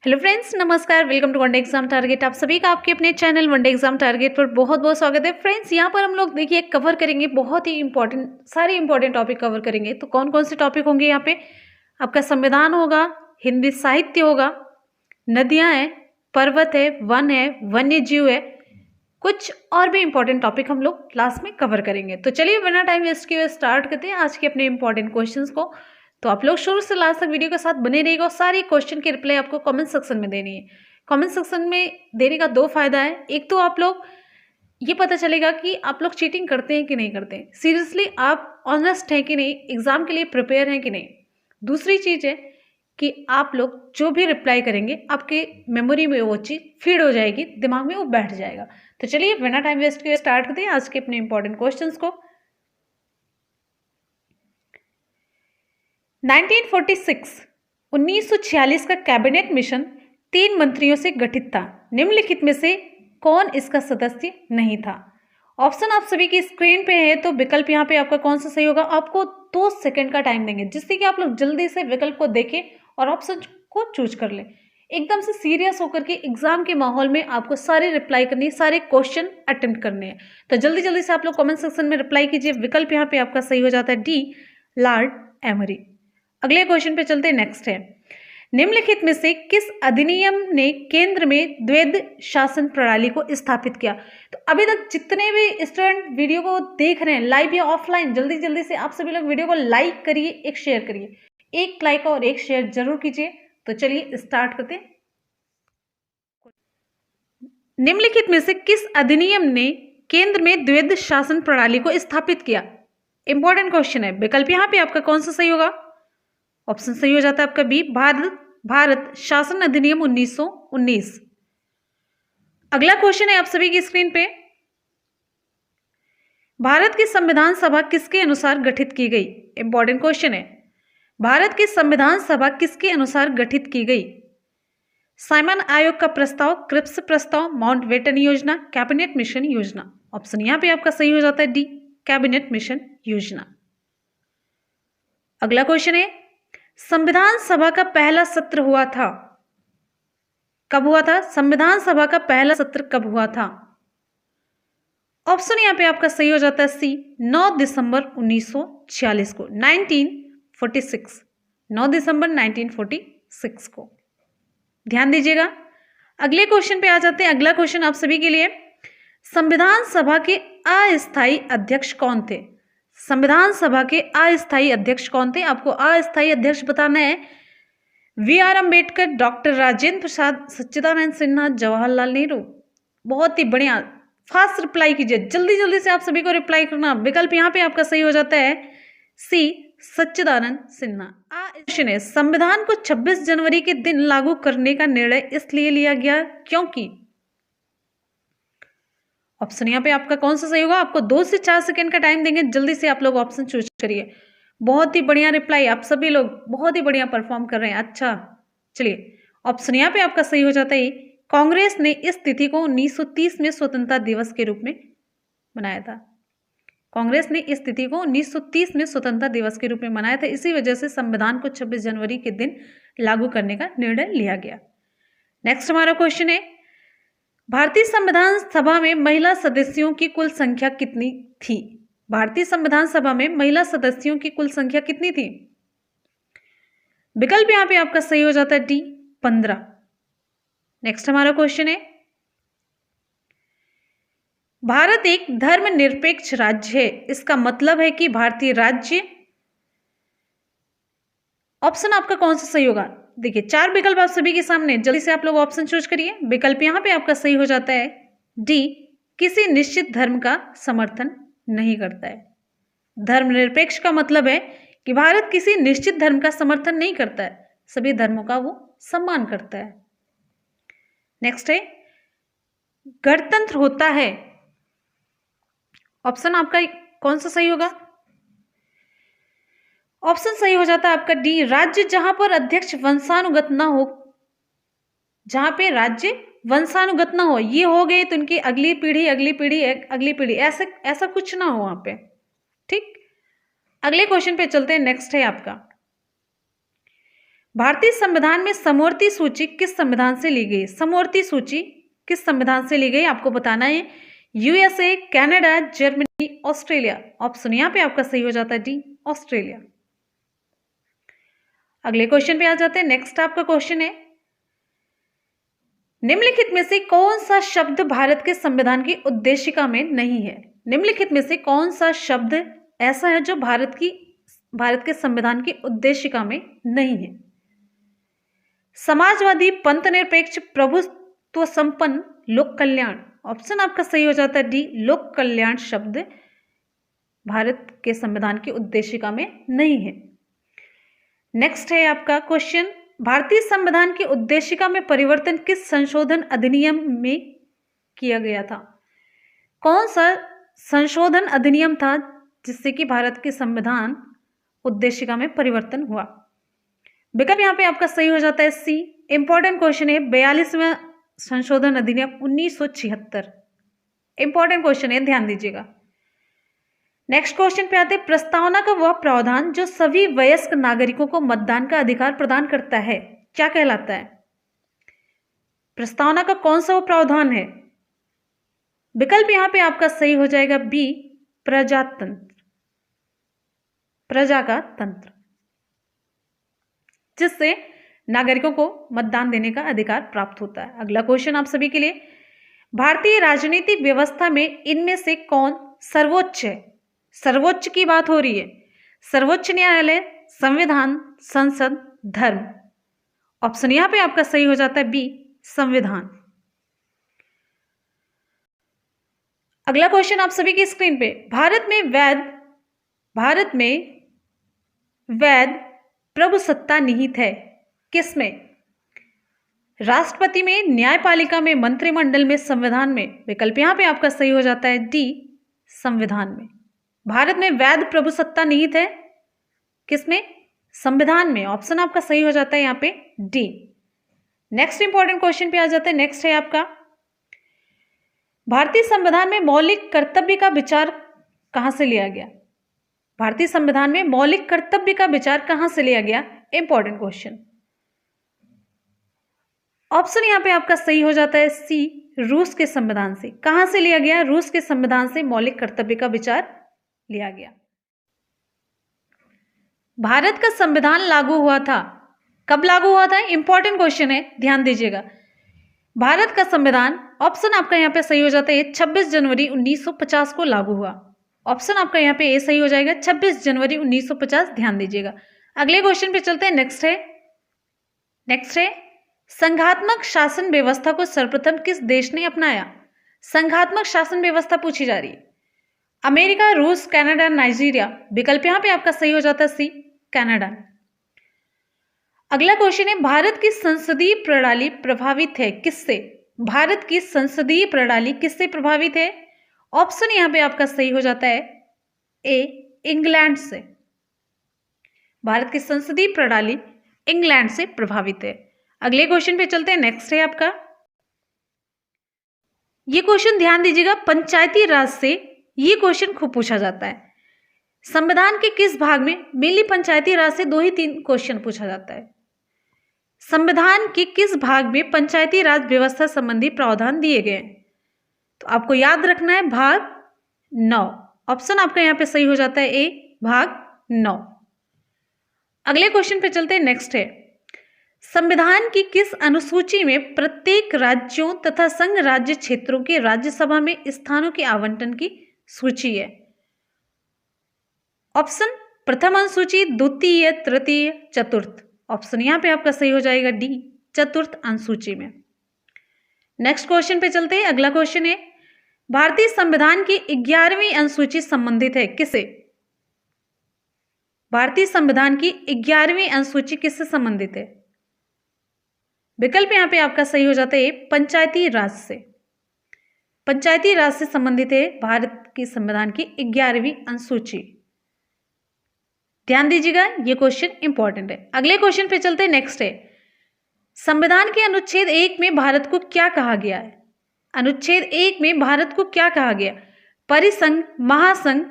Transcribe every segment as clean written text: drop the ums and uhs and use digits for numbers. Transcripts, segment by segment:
Hello friends, नमस्कार। Welcome to one day exam target. आप सभी का आपके अपने चैनल वनडे एग्जाम टारगेट पर बहुत बहुत स्वागत है। फ्रेंड्स, यहाँ पर हम लोग देखिए कवर करेंगे बहुत ही इंपॉर्टेंट, सारे इंपॉर्टेंट टॉपिक कवर करेंगे। तो कौन कौन से टॉपिक होंगे यहाँ पे? आपका संविधान होगा, हिंदी साहित्य होगा, नदियाँ हैं, पर्वत है, वन है, वन्य जीव है, कुछ और भी इंपॉर्टेंट टॉपिक हम लोग क्लास में कवर करेंगे। तो चलिए बिना टाइम वेस्ट किए स्टार्ट करते हैं आज के अपने इंपॉर्टेंट क्वेश्चंस को। तो आप लोग शुरू से लास्ट तक वीडियो के साथ बने रहिएगा और सारी क्वेश्चन की रिप्लाई आपको कमेंट सेक्शन में देनी है। कमेंट सेक्शन में देने का दो फायदा है। एक तो आप लोग ये पता चलेगा कि आप लोग चीटिंग करते हैं कि नहीं करते हैं, सीरियसली आप ऑनेस्ट हैं कि नहीं, एग्जाम के लिए प्रिपेयर हैं कि नहीं। दूसरी चीज है कि आप लोग जो भी रिप्लाई करेंगे आपके मेमोरी में वो चीज फीड हो जाएगी, दिमाग में वो बैठ जाएगा। तो चलिए बिना टाइम वेस्ट किए स्टार्ट करते हैं आज के अपने इंपॉर्टेंट क्वेश्चंस को। 1946 का कैबिनेट मिशन 3 मंत्रियों से गठित था। निम्नलिखित में से कौन इसका सदस्य नहीं था? ऑप्शन आप सभी की स्क्रीन पे है, तो विकल्प यहाँ पे आपका कौन सा सही होगा? आपको 2 सेकंड का टाइम देंगे जिससे कि आप लोग जल्दी से विकल्प को देखें और ऑप्शन को चूज कर लें। एकदम से सीरियस होकर के एग्जाम के माहौल में आपको सारे रिप्लाई करनी, सारे क्वेश्चन अटेम्प्ट करने हैं। तो जल्दी जल्दी से आप लोग कमेंट सेक्शन में रिप्लाई कीजिए। विकल्प यहाँ पे आपका सही हो जाता है डी, लॉर्ड एमरी। अगले क्वेश्चन पे चलते हैं। नेक्स्ट है, निम्नलिखित में से किस अधिनियम ने केंद्र में द्वैध शासन प्रणाली को स्थापित किया? तो अभी तक जितने भी स्टूडेंट वीडियो को देख रहे हैं लाइव या ऑफलाइन, जल्दी जल्दी से आप सभी लोग वीडियो को लाइक करिए, एक शेयर करिए, एक लाइक और एक शेयर जरूर कीजिए। तो चलिए स्टार्ट करते हैं। निम्नलिखित में से किस अधिनियम ने केंद्र में द्वैध शासन प्रणाली को स्थापित किया? इंपॉर्टेंट क्वेश्चन है। विकल्प यहाँ पे आपका कौन सा सही होगा? ऑप्शन सही हो जाता है आपका बी, भारत शासन अधिनियम 1919। अगला क्वेश्चन है आप सभी की स्क्रीन पे, भारत की संविधान सभा किसके अनुसार गठित की गई? इंपॉर्टेंट क्वेश्चन है। भारत की संविधान सभा किसके अनुसार गठित की गई? साइमन आयोग का प्रस्ताव, क्रिप्स प्रस्ताव, माउंटबेटन योजना, कैबिनेट मिशन योजना। ऑप्शन यहां पे आपका सही हो जाता है डी, कैबिनेट मिशन योजना। अगला क्वेश्चन है, संविधान सभा का पहला सत्र हुआ था, कब हुआ था? संविधान सभा का पहला सत्र कब हुआ था? ऑप्शन यहां पे आपका सही हो जाता है सी, 9 दिसंबर 1946 को, 1946, 9 दिसंबर 1946 को। ध्यान दीजिएगा। अगले क्वेश्चन पे आ जाते हैं। अगला क्वेश्चन आप सभी के लिए, संविधान सभा के अस्थायी अध्यक्ष कौन थे? संविधान सभा के अस्थायी अध्यक्ष कौन थे? आपको अस्थायी अध्यक्ष बताना है। B R Ambedkar, doctor Rajendra Prasad, Sachchidanand Sinha, Jawaharlal Nehru. बहुत ही बढ़िया, फास्ट रिप्लाई कीजिए, जल्दी जल्दी से आप सभी को रिप्लाई करना। विकल्प यहाँ पे आपका सही हो जाता है सी, सच्चिदानंद सिन्हा। क्वेश्चन है, संविधान को 26 जनवरी के दिन लागू करने का निर्णय इसलिए लिया गया क्योंकि? ऑप्शन यहाँ पे आपका कौन सा सही होगा? आपको 2 से 4 सेकंड का टाइम देंगे, जल्दी से आप लोग ऑप्शन चूज करिए। बहुत ही बढ़िया रिप्लाई, आप सभी लोग बहुत ही बढ़िया परफॉर्म कर रहे हैं। अच्छा, चलिए ऑप्शन यहाँ पे आपका सही हो जाता है, कांग्रेस ने इस तिथि को 1930 में स्वतंत्रता दिवस के रूप में मनाया था। कांग्रेस ने इस तिथि को 1930 में स्वतंत्रता दिवस के रूप में मनाया था, इसी वजह से संविधान को 26 जनवरी के दिन लागू करने का निर्णय लिया गया। नेक्स्ट हमारा क्वेश्चन है, भारतीय संविधान सभा में महिला सदस्यों की कुल संख्या कितनी थी? भारतीय संविधान सभा में महिला सदस्यों की कुल संख्या कितनी थी? विकल्प यहां पे आपका सही हो जाता है डी, 15। नेक्स्ट हमारा क्वेश्चन है, भारत एक धर्मनिरपेक्ष राज्य है, इसका मतलब है कि भारतीय राज्य। ऑप्शन आपका कौन सा सही होगा? देखिए 4 विकल्प आप सभी के सामने, जल्दी से आप लोग ऑप्शन चूज करिए। विकल्प यहां पे आपका सही हो जाता है डी, किसी निश्चित धर्म का समर्थन नहीं करता है। धर्मनिरपेक्ष का मतलब है कि भारत किसी निश्चित धर्म का समर्थन नहीं करता है, सभी धर्मों का वो सम्मान करता है। नेक्स्ट है, गणतंत्र होता है, ऑप्शन आपका कौन सा सही होगा? ऑप्शन सही हो जाता है आपका डी, राज्य जहां पर अध्यक्ष वंशानुगत ना हो, जहां पे राज्य वंशानुगत ना हो, ये हो गए तो उनकी अगली पीढ़ी अगली पीढ़ी अगली पीढ़ी, ऐसा कुछ ना हो वहां पे। ठीक, अगले क्वेश्चन पे चलते हैं। नेक्स्ट है आपका, भारतीय संविधान में समवर्ती सूची किस संविधान से ली गई? समवर्ती सूची किस संविधान से ली गई आपको बताना है। USA, Canada, Germany, Australia. Option यहाँ पे आपका सही हो जाता है डी, ऑस्ट्रेलिया। अगले क्वेश्चन पे आ जाते हैं। नेक्स्ट आपका क्वेश्चन है, निम्नलिखित में से कौन सा शब्द भारत के संविधान की उद्देशिका में नहीं है? निम्नलिखित में से कौन सा शब्द ऐसा है जो भारत के संविधान की उद्देशिका में नहीं है? समाजवादी, पंथ निरपेक्ष, प्रभुत्व संपन्न, लोक कल्याण। ऑप्शन आपका सही हो जाता है डी, लोक कल्याण शब्द भारत के संविधान की उद्देशिका में नहीं है। नेक्स्ट है आपका क्वेश्चन, भारतीय संविधान की उद्देशिका में परिवर्तन किस संशोधन अधिनियम में किया गया था? कौन सा संशोधन अधिनियम था जिससे कि भारत के संविधान उद्देशिका में परिवर्तन हुआ? विकल्प यहाँ पे आपका सही हो जाता है सी। इंपॉर्टेंट क्वेश्चन है, 42वां संशोधन अधिनियम 1976। इंपॉर्टेंट क्वेश्चन है, ध्यान दीजिएगा। नेक्स्ट क्वेश्चन पे आते हैं, प्रस्तावना का वह प्रावधान जो सभी वयस्क नागरिकों को मतदान का अधिकार प्रदान करता है क्या कहलाता है? प्रस्तावना का कौन सा वो प्रावधान है? विकल्प यहां पे आपका सही हो जाएगा बी, प्रजातंत्र, प्रजा का तंत्र, जिससे नागरिकों को मतदान देने का अधिकार प्राप्त होता है। अगला क्वेश्चन आप सभी के लिए, भारतीय राजनीतिक व्यवस्था में इनमें से कौन सर्वोच्च है? सर्वोच्च की बात हो रही है। सर्वोच्च न्यायालय, संविधान, संसद, धर्म। ऑप्शन यहां पे आपका सही हो जाता है बी, संविधान। अगला क्वेश्चन आप सभी की स्क्रीन पे, भारत में वैध प्रभुसत्ता निहित है किसमें? राष्ट्रपति में, न्यायपालिका में, मंत्रिमंडल में, संविधान में। विकल्प यहां पे आपका सही हो जाता है डी, संविधान में। भारत में वैध प्रभुसत्ता निहित है किसमें? संविधान में। ऑप्शन आपका सही हो जाता है यहां पे डी। नेक्स्ट इंपॉर्टेंट क्वेश्चन पे आ जाते हैं। नेक्स्ट है आपका, भारतीय संविधान में मौलिक कर्तव्य का विचार कहां से लिया गया? भारतीय संविधान में मौलिक कर्तव्य का विचार कहां से लिया गया? Important question. ऑप्शन यहां पे आपका सही हो जाता है सी, रूस के संविधान से। कहां से लिया गया? रूस के संविधान से मौलिक कर्तव्य का विचार लिया गया। भारत का संविधान लागू हुआ था, कब लागू हुआ था? इंपॉर्टेंट क्वेश्चन है, ध्यान दीजिएगा। भारत का संविधान, ऑप्शन आपका यहां पे सही हो जाता है 26 जनवरी 1950 को लागू हुआ। ऑप्शन आपका यहां पे ए सही हो जाएगा, 26 जनवरी 1950। ध्यान दीजिएगा। अगले क्वेश्चन पे चलते हैं। नेक्स्ट है संघात्मक शासन व्यवस्था को सर्वप्रथम किस देश ने अपनाया? संघात्मक शासन व्यवस्था पूछी जा रही है। अमेरिका, रूस, कनाडा, नाइजीरिया। विकल्प यहां पे आपका सही हो जाता है सी, कनाडा। अगला क्वेश्चन है, भारत की संसदीय प्रणाली प्रभावित है किससे? भारत की संसदीय प्रणाली किससे प्रभावित है? ऑप्शन यहां पे आपका सही हो जाता है ए, इंग्लैंड से। भारत की संसदीय प्रणाली इंग्लैंड से प्रभावित है। अगले क्वेश्चन पे चलते हैं। नेक्स्ट है आपका, ये क्वेश्चन ध्यान दीजिएगा, पंचायती राज से ये क्वेश्चन खूब पूछा जाता है। संविधान के किस भाग में मेनली पंचायती राज से 2 ही 3 क्वेश्चन पूछा जाता है। संविधान के किस भाग में पंचायती राज व्यवस्था संबंधी प्रावधान दिए गए हैं? तो आपको याद रखना है भाग 9। ऑप्शन आपका यहां पे सही हो जाता है ए, भाग 9। अगले क्वेश्चन पे चलते हैं। नेक्स्ट है, संविधान की किस अनुसूची में प्रत्येक राज्यों तथा संघ राज्य क्षेत्रों के राज्यसभा में स्थानों के आवंटन की सूची है? ऑप्शन प्रथम अनुसूची, द्वितीय, तृतीय, चतुर्थ। ऑप्शन यहां पे आपका सही हो जाएगा डी, चतुर्थ अनुसूची में। नेक्स्ट क्वेश्चन पे चलते हैं। अगला क्वेश्चन है, भारतीय संविधान की 11वीं अनुसूची संबंधित है किससे? भारतीय संविधान की 11वीं अनुसूची किससे संबंधित है? विकल्प यहां पे आपका सही हो जाता है पंचायती राज से। पंचायती राज से संबंधित है भारत के संविधान की 11वीं अनुसूची। ध्यान दीजिएगा, ये क्वेश्चन इंपॉर्टेंट है। अगले क्वेश्चन पे चलते हैं। नेक्स्ट है, संविधान के अनुच्छेद 1 में भारत को क्या कहा गया है? अनुच्छेद 1 में भारत को क्या कहा गया? परिसंघ, महासंघ,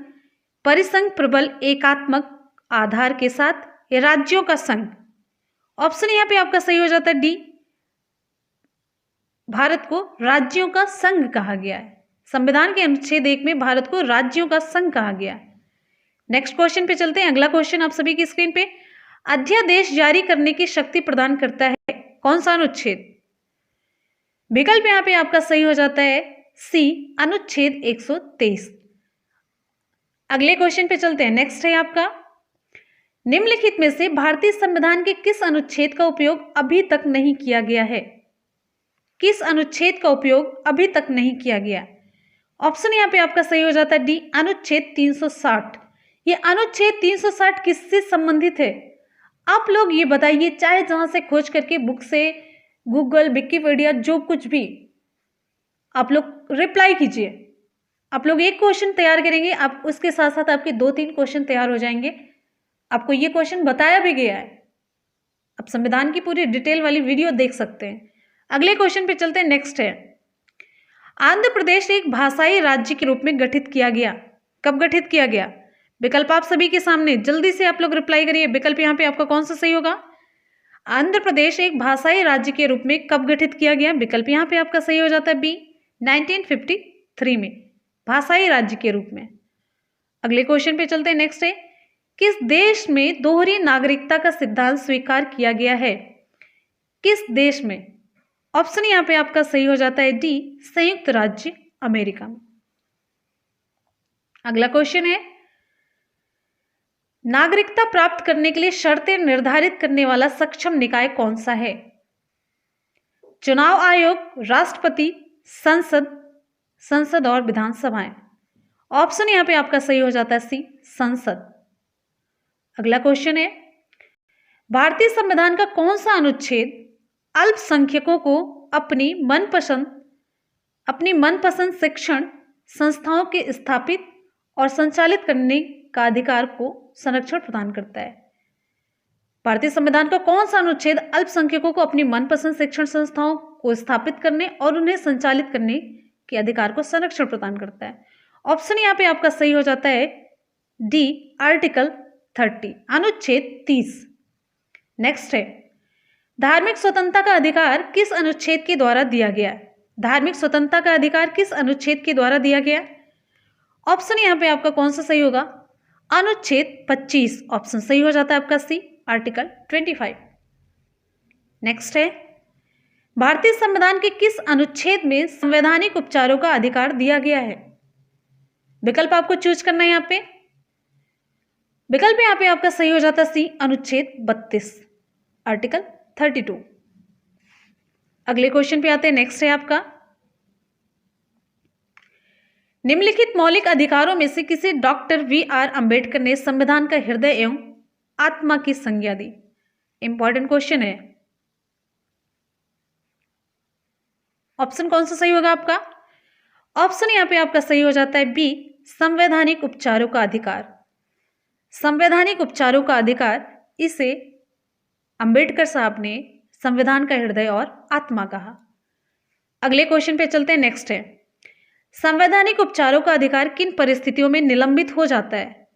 परिसंघ प्रबल एकात्मक आधार के साथ, राज्यों का संघ। ऑप्शन यहाँ पे आपका सही हो जाता है डी, भारत को राज्यों का संघ कहा गया है। संविधान के अनुच्छेद 1 में भारत को राज्यों का संघ कहा गया है। नेक्स्ट क्वेश्चन पे चलते हैं। अगला क्वेश्चन आप सभी की स्क्रीन पे, अध्यादेश जारी करने की शक्ति प्रदान करता है कौन सा अनुच्छेद? विकल्प यहाँ पे आपका सही हो जाता है सी, अनुच्छेद 123। अगले क्वेश्चन पे चलते हैं। नेक्स्ट है आपका, निम्नलिखित में से भारतीय संविधान के किस अनुच्छेद का उपयोग अभी तक नहीं किया गया है? किस अनुच्छेद का उपयोग अभी तक नहीं किया गया? ऑप्शन यहाँ पे आपका सही हो जाता है डी, अनुच्छेद 360। ये अनुच्छेद 360 किससे संबंधित है? आप लोग ये बताइए, चाहे जहां से खोज करके, बुक से, गूगल, विकिपीडिया, जो कुछ भी, आप लोग रिप्लाई कीजिए। आप लोग एक क्वेश्चन तैयार करेंगे, आप उसके साथ साथ आपके 2-3 क्वेश्चन तैयार हो जाएंगे। आपको ये क्वेश्चन बताया भी गया है, आप संविधान की पूरी डिटेल वाली वीडियो देख सकते हैं। अगले क्वेश्चन पे चलते हैं। नेक्स्ट है, आंध्र प्रदेश एक भाषाई राज्य के रूप में गठित किया गया। कब गठित किया गया? विकल्प आप सभी के सामने, जल्दी से आप लोग रिप्लाई करिए। विकल्प यहाँ पे आपका कौन सा सही होगा? आंध्र प्रदेश एक भाषाई राज्य के रूप में कब गठित किया गया? विकल्प यहाँ पे आपका सही हो जाता है बी, 1953 में, भाषाई राज्य के रूप में। अगले क्वेश्चन पे चलते हैं। नेक्स्ट है, किस देश में दोहरी नागरिकता का सिद्धांत स्वीकार किया गया है? किस देश में? ऑप्शन यहाँ पे आपका सही हो जाता है डी, संयुक्त राज्य अमेरिका में। अगला क्वेश्चन है, नागरिकता प्राप्त करने के लिए शर्तें निर्धारित करने वाला सक्षम निकाय कौन सा है? चुनाव आयोग, राष्ट्रपति, संसद और विधानसभाएं। ऑप्शन यहां पे आपका सही हो जाता है सी, संसद। अगला क्वेश्चन है, भारतीय संविधान का कौन सा अनुच्छेद अल्पसंख्यकों को अपनी मनपसंद शिक्षण संस्थाओं के स्थापित और संचालित करने का अधिकार को संरक्षण प्रदान करता है? भारतीय संविधान का कौन सा अनुच्छेद अल्पसंख्यकों को अपनी मनपसंद शिक्षण संस्थाओं को स्थापित करने और उन्हें संचालित करने के अधिकार को संरक्षण प्रदान करता है? ऑप्शन यहाँ पे आपका सही हो जाता है डी, आर्टिकल 30, अनुच्छेद 30। नेक्स्ट है, धार्मिक स्वतंत्रता का अधिकार किस अनुच्छेद के द्वारा दिया गया? धार्मिक स्वतंत्रता का अधिकार किस अनुच्छेद के द्वारा दिया गया? ऑप्शन यहाँ पे आपका कौन सा सही होगा? अनुच्छेद 25। ऑप्शन सही हो जाता है आपका सी, आर्टिकल 25। नेक्स्ट है, भारतीय संविधान के किस अनुच्छेद में संवैधानिक उपचारों का अधिकार दिया गया है? विकल्प आपको चूज करना है यहाँ पे। विकल्प यहाँ पे आपका सही हो जाता है सी, अनुच्छेद 32, आर्टिकल 32। अगले क्वेश्चन पे आते हैं। नेक्स्ट है आपका, निम्नलिखित मौलिक अधिकारों में से किसे डॉक्टर वी.आर. अंबेडकर ने संविधान का हृदय एवं आत्मा की संज्ञा दी? इंपॉर्टेंट क्वेश्चन है। ऑप्शन कौन सा सही होगा आपका? ऑप्शन यहां पे आपका सही हो जाता है बी, संवैधानिक उपचारों का अधिकार। संवैधानिक उपचारों का अधिकार, इसे अंबेडकर साहब ने संविधान का हृदय और आत्मा कहा। अगले क्वेश्चन पे चलते हैं। नेक्स्ट है, संवैधानिक उपचारों का अधिकार किन परिस्थितियों में निलंबित हो जाता है?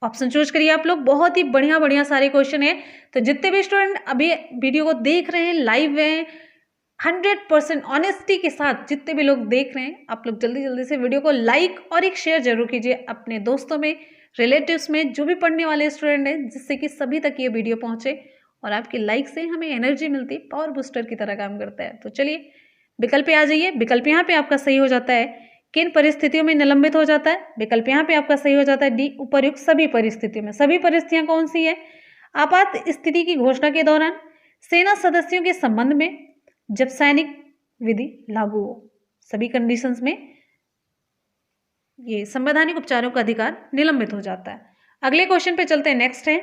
ऑप्शन चूज करिए आप लोग। बहुत ही बढ़िया बढ़िया सारे क्वेश्चन है, तो जितने भी स्टूडेंट अभी वीडियो को देख रहे हैं, लाइव हैं, 100% ऑनेस्टी के साथ जितने भी लोग देख रहे हैं, आप लोग जल्दी जल्दी से वीडियो को लाइक और एक शेयर जरूर कीजिए अपने दोस्तों में, रिलेटिव्स में, जो भी पढ़ने वाले स्टूडेंट हैं, जिससे कि सभी तक ये वीडियो पहुंचे। और आपकी लाइक से हमें एनर्जी मिलती है, पावर बूस्टर की तरह काम करता है। तो चलिए विकल्प पे आ जाइए। विकल्प यहाँ पे आपका सही हो जाता है, किन परिस्थितियों में निलंबित हो जाता है? विकल्प यहाँ पे आपका सही हो जाता है डी, उपर्युक्त सभी परिस्थितियों में। सभी परिस्थितियां कौन सी है? आपात स्थिति की घोषणा के दौरान, सेना सदस्यों के संबंध में, जब सैनिक विधि लागू हो, सभी कंडीशंस में ये संवैधानिक उपचारों का अधिकार निलंबित हो जाता है। अगले क्वेश्चन पे चलते हैं। नेक्स्ट है,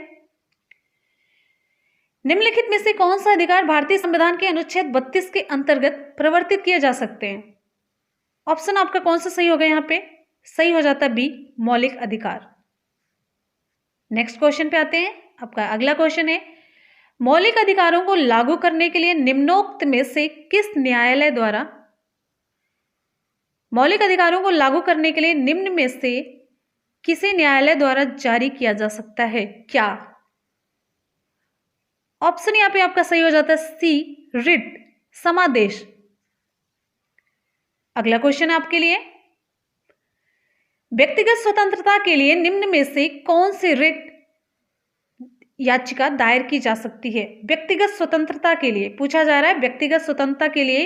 निम्नलिखित में से कौन सा अधिकार भारतीय संविधान के अनुच्छेद 32 के अंतर्गत प्रवर्तित किए जा सकते हैं? ऑप्शन आपका कौन सा सही होगा? यहाँ पे सही हो जाता है बी, मौलिक अधिकार। नेक्स्ट क्वेश्चन पे आते हैं। आपका अगला क्वेश्चन है, मौलिक अधिकारों को लागू करने के लिए निम्नोक्त में से किस न्यायालय द्वारा, मौलिक अधिकारों को लागू करने के लिए निम्न में से किसी न्यायालय द्वारा जारी किया जा सकता है? क्या ऑप्शन यहाँ पे आपका सही हो जाता है सी, रिट, समादेश। अगला क्वेश्चन है आपके लिए, व्यक्तिगत स्वतंत्रता के लिए निम्न में से कौन सी रिट याचिका दायर की जा सकती है? व्यक्तिगत स्वतंत्रता के लिए पूछा जा रहा है, व्यक्तिगत स्वतंत्रता के लिए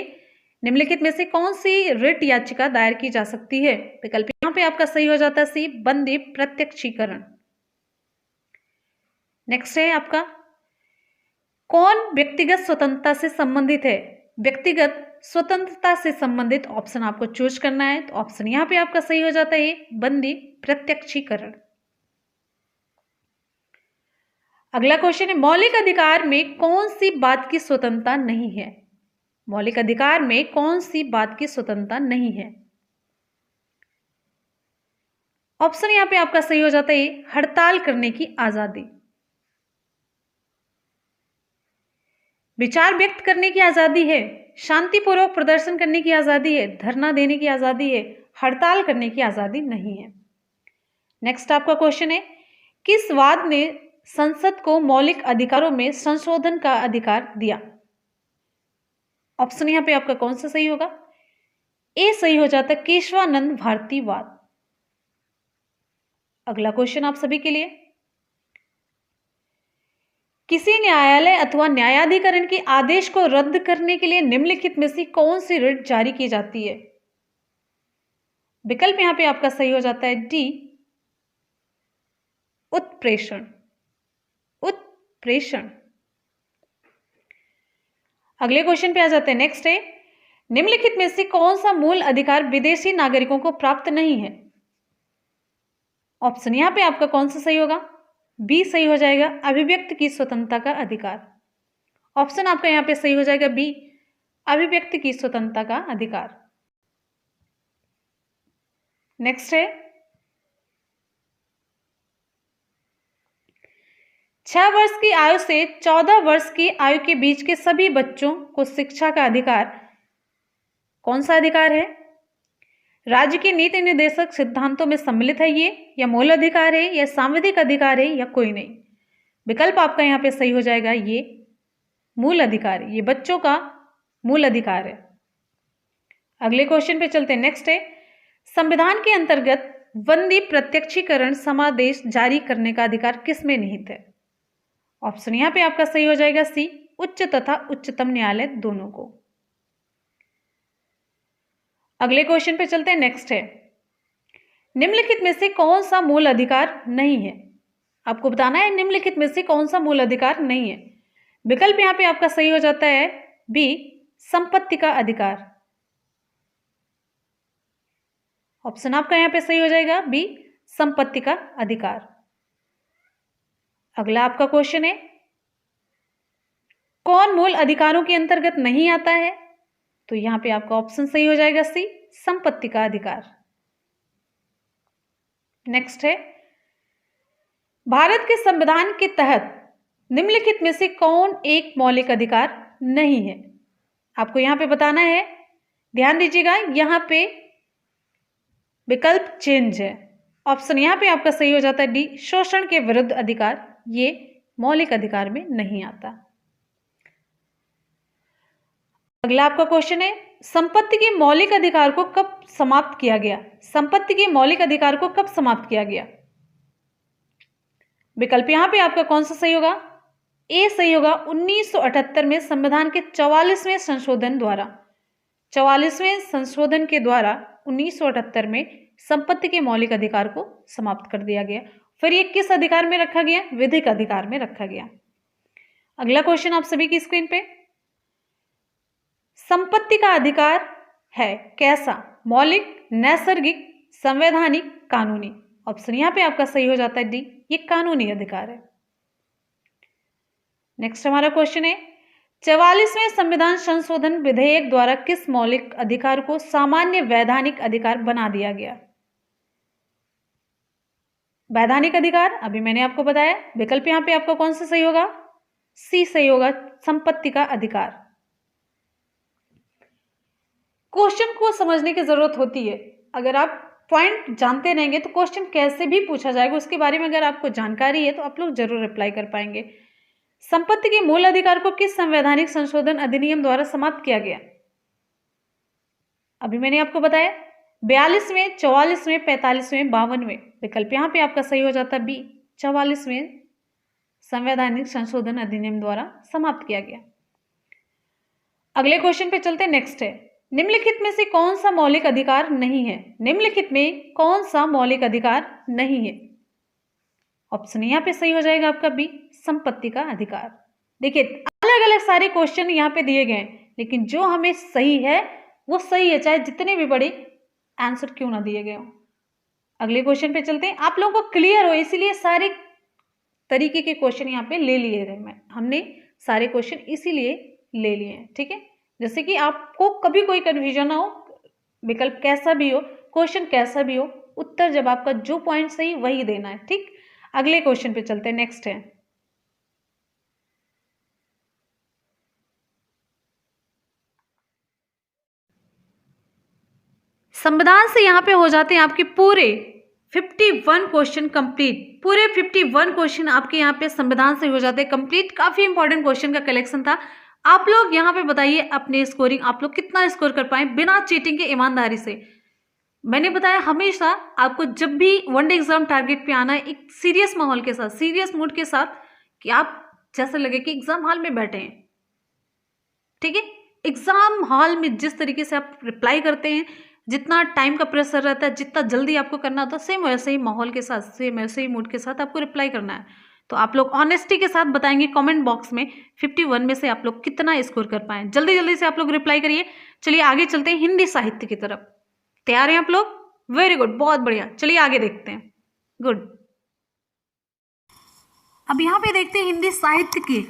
निम्नलिखित में से कौन सी रिट याचिका दायर की जा सकती है? विकल्प यहां पे आपका सही हो जाता है सी, बंदी प्रत्यक्षीकरण। नेक्स्ट है आपका, कौन व्यक्तिगत स्वतंत्रता से संबंधित है? व्यक्तिगत स्वतंत्रता से संबंधित ऑप्शन आपको चूज करना है, तो ऑप्शन यहां पे आपका सही हो जाता है बंदी प्रत्यक्षीकरण। अगला क्वेश्चन है, मौलिक अधिकार में कौन सी बात की स्वतंत्रता नहीं है? मौलिक अधिकार में कौन सी बात की स्वतंत्रता नहीं है? ऑप्शन यहां पे आपका सही हो जाता है हड़ताल करने की आजादी, विचार व्यक्त करने की आजादी है, शांतिपूर्वक प्रदर्शन करने की आजादी है, धरना देने की आजादी है, हड़ताल करने की आजादी नहीं है। नेक्स्ट आपका क्वेश्चन है, किस वाद ने संसद को मौलिक अधिकारों में संशोधन का अधिकार दिया? ऑप्शन यहां पे आपका कौन सा सही होगा? ए सही हो जाता है केशवानंद भारती वाद। अगला क्वेश्चन आप सभी के लिए, किसी न्यायालय अथवा न्यायाधिकरण के आदेश को रद्द करने के लिए निम्नलिखित में से कौन सी रिट जारी की जाती है? विकल्प यहां पे आपका सही हो जाता है डी, उत्प्रेषण। उत्प्रेषण। अगले क्वेश्चन पे आ जाते हैं। नेक्स्ट है, निम्नलिखित में से कौन सा मूल अधिकार विदेशी नागरिकों को प्राप्त नहीं है? ऑप्शन यहां पे आपका कौन सा सही होगा? बी सही हो जाएगा, अभिव्यक्ति की स्वतंत्रता का अधिकार। ऑप्शन आपका यहां पे सही हो जाएगा बी, अभिव्यक्ति की स्वतंत्रता का अधिकार। नेक्स्ट है, 6 वर्ष की आयु से 14 वर्ष की आयु के बीच के सभी बच्चों को शिक्षा का अधिकार कौन सा अधिकार है? राज्य के नीति निर्देशक सिद्धांतों में सम्मिलित है ये, या मूल अधिकार है, या सांविधिक अधिकार है, या कोई नहीं? विकल्प आपका यहां पे सही हो जाएगा ये मूल अधिकार है, ये बच्चों का मूल अधिकार है। अगले क्वेश्चन पे चलते हैं। नेक्स्ट है, संविधान के अंतर्गत बंदी प्रत्यक्षीकरण समादेश जारी करने का अधिकार किसमें निहित है? ऑप्शन यहां पे आपका सही हो जाएगा सी, उच्च तथा उच्चतम न्यायालय दोनों को। अगले क्वेश्चन पे चलते हैं। नेक्स्ट है, निम्नलिखित में से कौन सा मूल अधिकार नहीं है? आपको बताना है निम्नलिखित में से कौन सा मूल अधिकार नहीं है। विकल्प यहां पे आपका सही हो जाता है बी, संपत्ति का अधिकार। ऑप्शन आपका यहां पे सही हो जाएगा बी, संपत्ति का अधिकार। अगला आपका क्वेश्चन है, कौन मूल अधिकारों के अंतर्गत नहीं आता है? तो यहां पे आपका ऑप्शन सही हो जाएगा सी, संपत्ति का अधिकार। नेक्स्ट है, भारत के संविधान के तहत निम्नलिखित में से कौन एक मौलिक अधिकार नहीं है? आपको यहां पे बताना है, ध्यान दीजिएगा यहां पे विकल्प चेंज है। ऑप्शन यहां पे आपका सही हो जाता है डी, शोषण के विरुद्ध अधिकार, ये मौलिक अधिकार में नहीं आता। अगला आपका क्वेश्चन है, संपत्ति के मौलिक अधिकार को कब समाप्त किया गया? संपत्ति के मौलिक अधिकार को कब समाप्त किया गया? विकल्प यहां पे आपका कौन सा सही होगा? ए सही होगा, 1978 में संविधान के 44वें संशोधन द्वारा, 44वें संशोधन के द्वारा 1978 में संपत्ति के मौलिक अधिकार को समाप्त कर दिया गया। फिर ये किस अधिकार में रखा गया? विधिक अधिकार में रखा गया। अगला क्वेश्चन आप सभी की स्क्रीन पे, संपत्ति का अधिकार है कैसा? मौलिक, नैसर्गिक, संवैधानिक, कानूनी? ऑप्शन यहां पे आपका सही हो जाता है डी, ये कानूनी अधिकार है। नेक्स्ट हमारा क्वेश्चन है, 44वें संविधान संशोधन विधेयक द्वारा किस मौलिक अधिकार को सामान्य वैधानिक अधिकार बना दिया गया? वैधानिक अधिकार अभी मैंने आपको बताया। विकल्प यहां पे आपका कौन सा सही होगा? सी सही होगा, संपत्ति का अधिकार। क्वेश्चन को समझने की जरूरत होती है। अगर आप पॉइंट जानते रहेंगे तो क्वेश्चन कैसे भी पूछा जाएगा, उसके बारे में अगर आपको जानकारी है तो आप लोग जरूर रिप्लाई कर पाएंगे। संपत्ति के मूल अधिकार को किस संवैधानिक संशोधन अधिनियम द्वारा समाप्त किया गया? अभी मैंने आपको बताया 42वें, 44वें, 45वें, 52वें। विकल्प यहाँ पे आपका सही हो जाता है बी, 44वें संवैधानिक संशोधन अधिनियम द्वारा समाप्त किया गया। अगले क्वेश्चन पे चलते हैं। नेक्स्ट है, निम्नलिखित में से कौन सा मौलिक अधिकार नहीं है? निम्नलिखित में कौन सा मौलिक अधिकार नहीं है? ऑप्शन यहाँ पे सही हो जाएगा आपका बी, संपत्ति का अधिकार। देखिए अलग अलग सारे क्वेश्चन यहाँ पे दिए गए हैं, लेकिन जो हमें सही है वो सही है, चाहे जितने भी बड़े आंसर क्यों ना दिए गए हो। अगले क्वेश्चन पे चलते हैं। आप लोगों को क्लियर हो इसलिए सारे तरीके के क्वेश्चन यहाँ पे ले लिए गए, हमने सारे क्वेश्चन इसीलिए ले लिए हैं, ठीक है। जैसे कि आपको कभी कोई कन्फ्यूजन ना हो, विकल्प कैसा भी हो, क्वेश्चन कैसा भी हो, उत्तर जब आपका जो पॉइंट सही वही देना है, ठीक। अगले क्वेश्चन पे चलते हैं। नेक्स्ट है, संविधान से यहाँ पे हो जाते हैं आपके पूरे 51 क्वेश्चन कंप्लीट। पूरे 51 क्वेश्चन आपके यहाँ पे संविधान से हो जाते हैं कंप्लीट। काफी इंपॉर्टेंट क्वेश्चन का कलेक्शन था। आप लोग यहाँ पे बताइए अपने स्कोरिंग, आप लोग कितना स्कोर कर पाए बिना चीटिंग के, ईमानदारी से। मैंने बताया हमेशा आपको जब भी वनडे एग्जाम टारगेट पे आना है एक सीरियस माहौल के साथ, सीरियस मूड के साथ, कि आप जैसा लगे कि एग्जाम हॉल में बैठे हैं, ठीक है। एग्जाम हॉल में जिस तरीके से आप रिप्लाई करते हैं, जितना टाइम का प्रेशर रहता है, जितना जल्दी आपको करना होता है, सेम वैसे ही माहौल के साथ, सेम वैसे ही मूड के साथ आपको रिप्लाई करना है। तो आप लोग ऑनेस्टी के साथ बताएंगे कमेंट बॉक्स में 51 में से आप लोग कितना स्कोर कर पाए। जल्दी जल्दी से आप लोग रिप्लाई करिए। चलिए आगे चलते हैं हिंदी साहित्य की तरफ। तैयार हैं आप लोग? वेरी गुड, बहुत बढ़िया। चलिए आगे देखते हैं। गुड। अब यहाँ पे देखते हैं हिंदी साहित्य के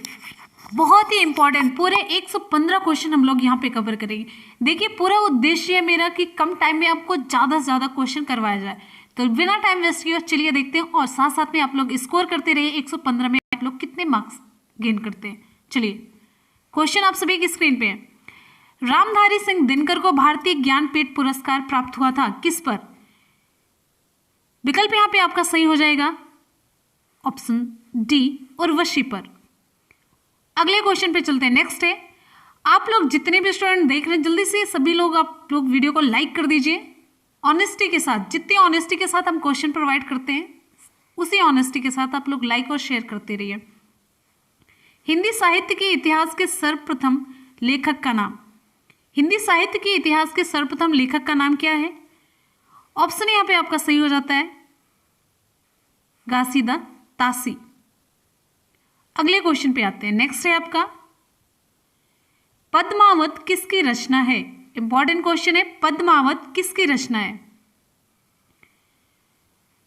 बहुत ही इंपॉर्टेंट पूरे 115 क्वेश्चन हम लोग यहाँ पे कवर करेंगे। देखिए पूरा उद्देश्य है मेरा कि कम टाइम में आपको ज़्यादा से ज़्यादा क्वेश्चन करवाया जाए। तो बिना टाइम वेस्ट किए चलिए देखते हैं, और साथ साथ में आप लोग स्कोर करते रहिए। 115 में आप लोग कितने मार्क्स गेन करते हैं। चलिए क्वेश्चन आप सभी की स्क्रीन पे है। रामधारी सिंह दिनकर को भारतीय ज्ञानपीठ पुरस्कार प्राप्त हुआ था, किस पर? विकल्प यहाँ पे आपका सही हो जाएगा ऑप्शन डी, उर्वशी पर। अगले क्वेश्चन पे चलते हैं। नेक्स्ट है, आप लोग जितने भी स्टूडेंट देख रहे हैं जल्दी से सभी लोग आप लोग वीडियो को लाइक कर दीजिए। ऑनेस्टी के साथ, जितनी ऑनेस्टी के साथ हम क्वेश्चन प्रोवाइड करते हैं उसी ऑनेस्टी के साथ आप लोग लाइक और शेयर करते रहिए। हिंदी साहित्य के इतिहास के सर्वप्रथम लेखक का नाम। हिंदी साहित्य के इतिहास के सर्वप्रथम लेखक का नाम क्या है? ऑप्शन यहाँ पे आपका सही हो जाता है घासीदास तासी। अगले क्वेश्चन पे आते हैं। नेक्स्ट है आपका, पद्मावत किसकी रचना है? इंपॉर्टेंट क्वेश्चन है, पद्मावत किसकी रचना है?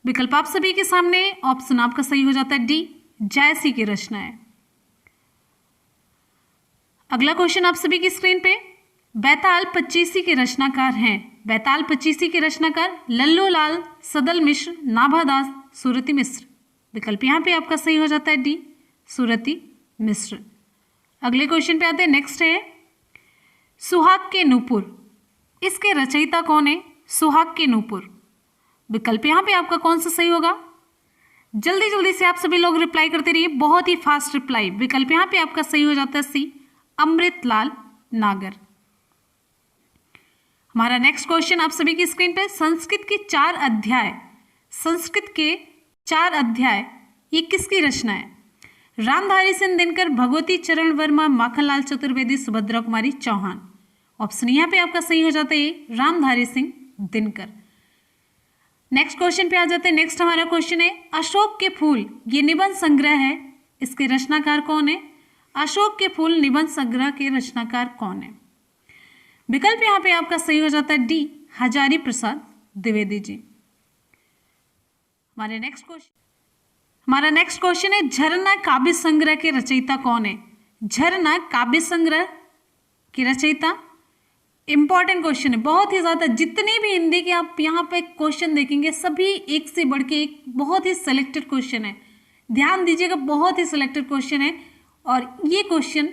विकल्प आप सभी के सामने, ऑप्शन आपका सही हो जाता है डी, जायसी की रचना है। अगला क्वेश्चन आप सभी की स्क्रीन पे, बैताल पच्चीसी के रचनाकार हैं। बैताल पच्चीसी के रचनाकार लल्लू लाल, सदल मिश्र, नाभादास, सुरति मिश्र। विकल्प यहाँ पे आपका सही हो जाता है डी, सुरति मिश्र। अगले क्वेश्चन पे आते हैं। नेक्स्ट है, सुहाग के नूपुर, इसके रचयिता कौन है? सुहाग के नूपुर। विकल्प यहाँ पे आपका कौन सा सही होगा? जल्दी जल्दी से आप सभी लोग रिप्लाई करते रहिए, बहुत ही फास्ट रिप्लाई। विकल्प यहाँ पे आपका सही हो जाता है सी, अमृतलाल नागर। हमारा नेक्स्ट क्वेश्चन आप सभी की स्क्रीन पे, संस्कृत के 4 अध्याय, संस्कृत के 4 अध्याय ये किसकी रचना है? रामधारी सिंह दिनकर, भगवती चरण वर्मा, माखनलाल चतुर्वेदी, सुभद्रा कुमारी चौहान। ऑप्शन यहाँ पे आपका सही हो जाता है रामधारी सिंह दिनकर। नेक्स्ट क्वेश्चन पे आ जाते हैं। नेक्स्ट हमारा क्वेश्चन है, अशोक के फूल ये निबंध संग्रह है, इसके रचनाकार कौन है? अशोक के फूल निबंध संग्रह के रचनाकार कौन है? विकल्प यहाँ पे आपका सही हो जाता है डी, हजारी प्रसाद द्विवेदी जी। हमारा नेक्स्ट क्वेश्चन है, झरना काव्य संग्रह के रचयिता कौन है? झरना काव्य संग्रह के रचयिता, इंपॉर्टेंट क्वेश्चन है बहुत ही ज्यादा। जितने भी हिंदी के आप यहाँ पे क्वेश्चन देखेंगे सभी एक से बढ़ के एक बहुत ही सिलेक्टेड क्वेश्चन है, ध्यान दीजिएगा, बहुत ही सिलेक्टेड क्वेश्चन है। और ये क्वेश्चन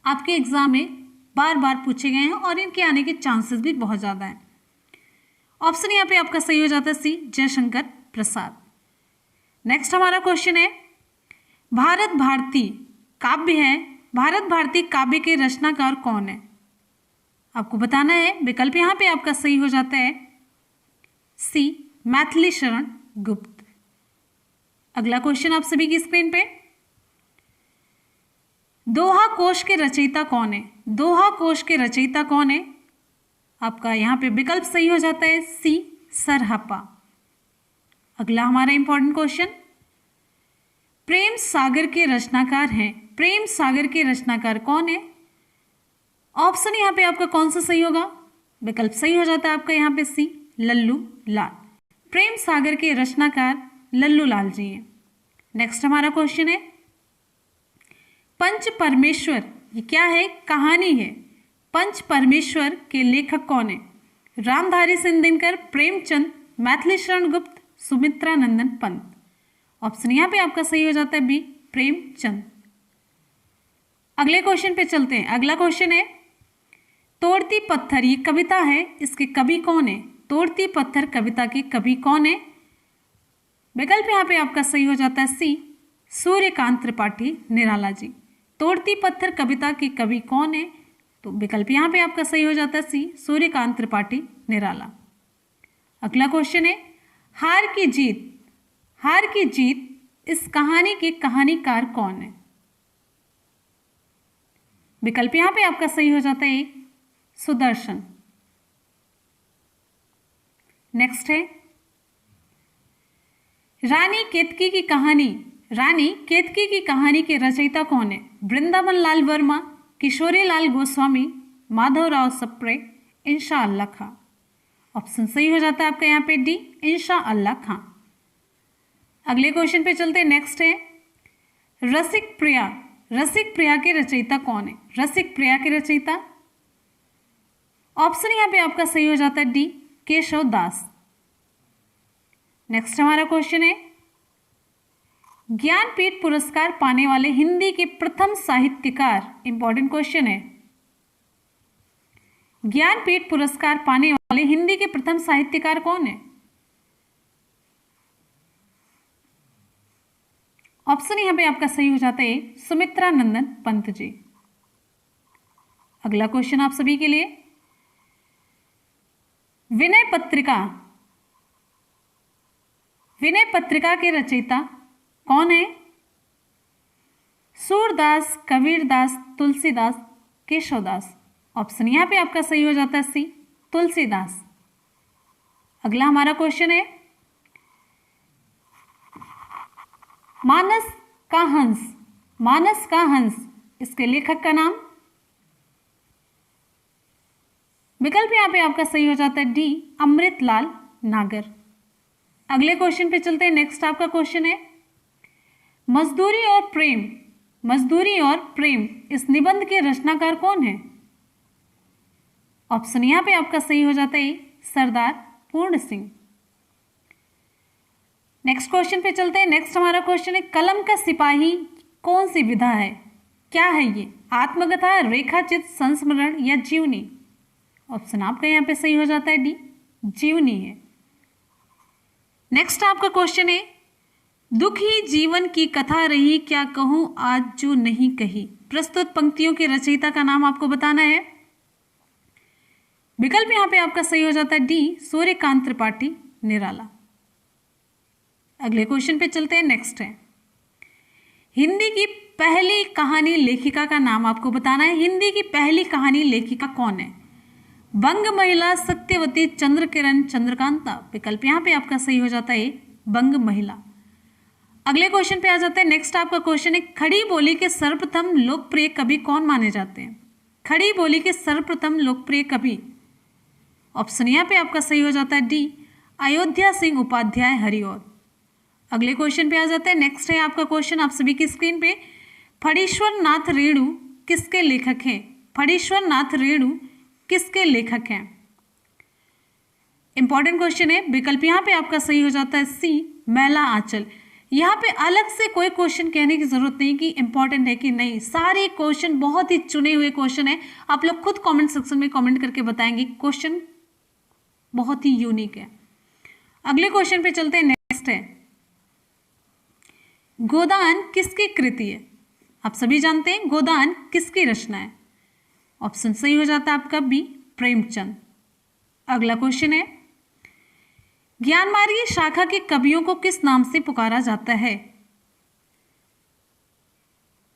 आपके एग्जाम में बार बार पूछे गए हैं और इनके आने के चांसेस भी बहुत ज़्यादा हैं। ऑप्शन यहाँ पे आपका सही हो जाता है सी, जयशंकर प्रसाद। नेक्स्ट हमारा क्वेश्चन है, भारत भारती काव्य है, भारत भारती काव्य के रचनाकार कौन है? आपको बताना है। विकल्प यहाँ पे आपका सही हो जाता है सी, मैथिली शरण गुप्त। अगला क्वेश्चन आप सभी की स्क्रीन पे, दोहा कोश के रचयिता कौन है? दोहा कोश के रचयिता कौन है? आपका यहाँ पे विकल्प सही हो जाता है सी, सरहप्पा। अगला हमारा इंपॉर्टेंट क्वेश्चन, प्रेम सागर के रचनाकार हैं, प्रेम सागर के रचनाकार कौन है? ऑप्शन यहाँ पे आपका कौन सा सही होगा? विकल्प सही हो जाता है आपका यहाँ पे सी, लल्लू लाल। प्रेम सागर के रचनाकार लल्लू लाल जी हैं। नेक्स्ट हमारा क्वेश्चन है, पंच परमेश्वर ये क्या है? कहानी है। पंच परमेश्वर के लेखक कौन है? रामधारी सिंह दिनकर, प्रेमचंद, मैथिली शरण गुप्त, सुमित्रा नंदन पंत। ऑप्शन यहाँ पे आपका सही हो जाता है बी, प्रेमचंद। अगले क्वेश्चन पे चलते हैं। अगला क्वेश्चन है, तोड़ती पत्थर ये कविता है, इसके कवि कौन है? तोड़ती पत्थर कविता के कवि कौन है? विकल्प यहाँ पे आपका सही हो जाता है सी, सूर्यकांत त्रिपाठी निराला जी। तोड़ती पत्थर कविता के कवि कौन है? तो विकल्प यहाँ पे आपका सही हो जाता है सी, सूर्यकांत त्रिपाठी निराला। अगला क्वेश्चन है, हार की जीत, हार की जीत इस कहानी के कहानीकार कौन है? विकल्प यहां पे आपका सही हो जाता है सुदर्शन। नेक्स्ट है, रानी केतकी की कहानी, रानी केतकी की कहानी के रचयिता कौन है? वृंदावन लाल वर्मा, किशोरी लाल गोस्वामी, माधवराव सप्रे, इंशा अल्लाह खां। ऑप्शन सही हो जाता है आपका यहाँ पे डी, इंशा अल्लाह खां। अगले क्वेश्चन पे चलते हैं। नेक्स्ट है, रसिक प्रिया, रसिक प्रिया के रचयिता कौन है? रसिक प्रिया के रचयिता, ऑप्शन यहाँ पे आपका सही हो जाता है डी, केशव दास। नेक्स्ट हमारा क्वेश्चन है, ज्ञानपीठ पुरस्कार पाने वाले हिंदी के प्रथम साहित्यकार, इंपॉर्टेंट क्वेश्चन है, ज्ञानपीठ पुरस्कार पाने वाले हिंदी के प्रथम साहित्यकार कौन है? ऑप्शन यहां पे आपका सही हो जाता है सुमित्रा नंदन पंत जी। अगला क्वेश्चन आप सभी के लिए, विनय पत्रिका, विनय पत्रिका के रचयिता कौन है? सूरदास, कबीरदास, तुलसीदास, केशवदास। ऑप्शन यहां पे आपका सही हो जाता है सी, तुलसीदास। अगला हमारा क्वेश्चन है, मानस का हंस, मानस का हंस इसके लेखक का नाम? विकल्प यहां पे आपका सही हो जाता है डी, अमृतलाल नागर। अगले क्वेश्चन पे चलते हैं। नेक्स्ट आपका क्वेश्चन है, मजदूरी और प्रेम, मजदूरी और प्रेम इस निबंध के रचनाकार कौन है? ऑप्शन यहां पे आपका सही हो जाता है सरदार पूर्ण सिंह। नेक्स्ट क्वेश्चन पे चलते हैं। नेक्स्ट हमारा क्वेश्चन है, कलम का सिपाही कौन सी विधा है? क्या है ये? आत्मकथा, रेखाचित्र, संस्मरण या जीवनी? ऑप्शन आपका यहाँ पे सही हो जाता है डी, जीवनी है। नेक्स्ट आपका क्वेश्चन है, दुखी जीवन की कथा रही क्या कहूं आज जो नहीं कही, प्रस्तुत पंक्तियों के रचयिता का नाम आपको बताना है। विकल्प यहाँ पे आपका सही हो जाता है डी, सूर्यकांत त्रिपाठी निराला। अगले क्वेश्चन पे चलते हैं। नेक्स्ट है, हिंदी की पहली कहानी लेखिका का नाम आपको बताना है। हिंदी की पहली कहानी लेखिका कौन है? बंग महिला, सत्यवती, चंद्रकिरण, चंद्रकांता। विकल्प यहाँ पे आपका सही हो जाता है बंग महिला। अगले क्वेश्चन पे आ जाते हैं। नेक्स्ट आपका क्वेश्चन है, खड़ी बोली के सर्वप्रथम लोकप्रिय कवि कौन माने जाते हैं? खड़ी बोली के सर्वप्रथम लोकप्रिय कवि, ऑप्शन यहाँ पे आपका सही हो जाता है डी, अयोध्या सिंह उपाध्याय हरिऔध। अगले क्वेश्चन पे आ जाते हैं। नेक्स्ट है आपका क्वेश्चन आप सभी की स्क्रीन पे, फणीश्वर नाथ रेणु किसके लेखक हैं? फणीश्वर नाथ रेणु किसके लेखक हैं? इंपॉर्टेंट क्वेश्चन है। विकल्प यहाँ पे आपका सही हो जाता है सी, मैला आंचल। यहाँ पे अलग से कोई क्वेश्चन कहने की जरूरत नहीं कि इंपॉर्टेंट है कि नहीं, सारे क्वेश्चन बहुत ही चुने हुए क्वेश्चन है। आप लोग खुद कमेंट सेक्शन में कमेंट करके बताएंगे, क्वेश्चन बहुत ही यूनिक है। अगले क्वेश्चन पे चलते हैं। नेक्स्ट है, गोदान किसकी कृति है? आप सभी जानते हैं गोदान किसकी रचना है? ऑप्शन सही हो जाता है आपका बी, प्रेमचंद। अगला क्वेश्चन है, ज्ञानमार्गी शाखा के कवियों को किस नाम से पुकारा जाता है?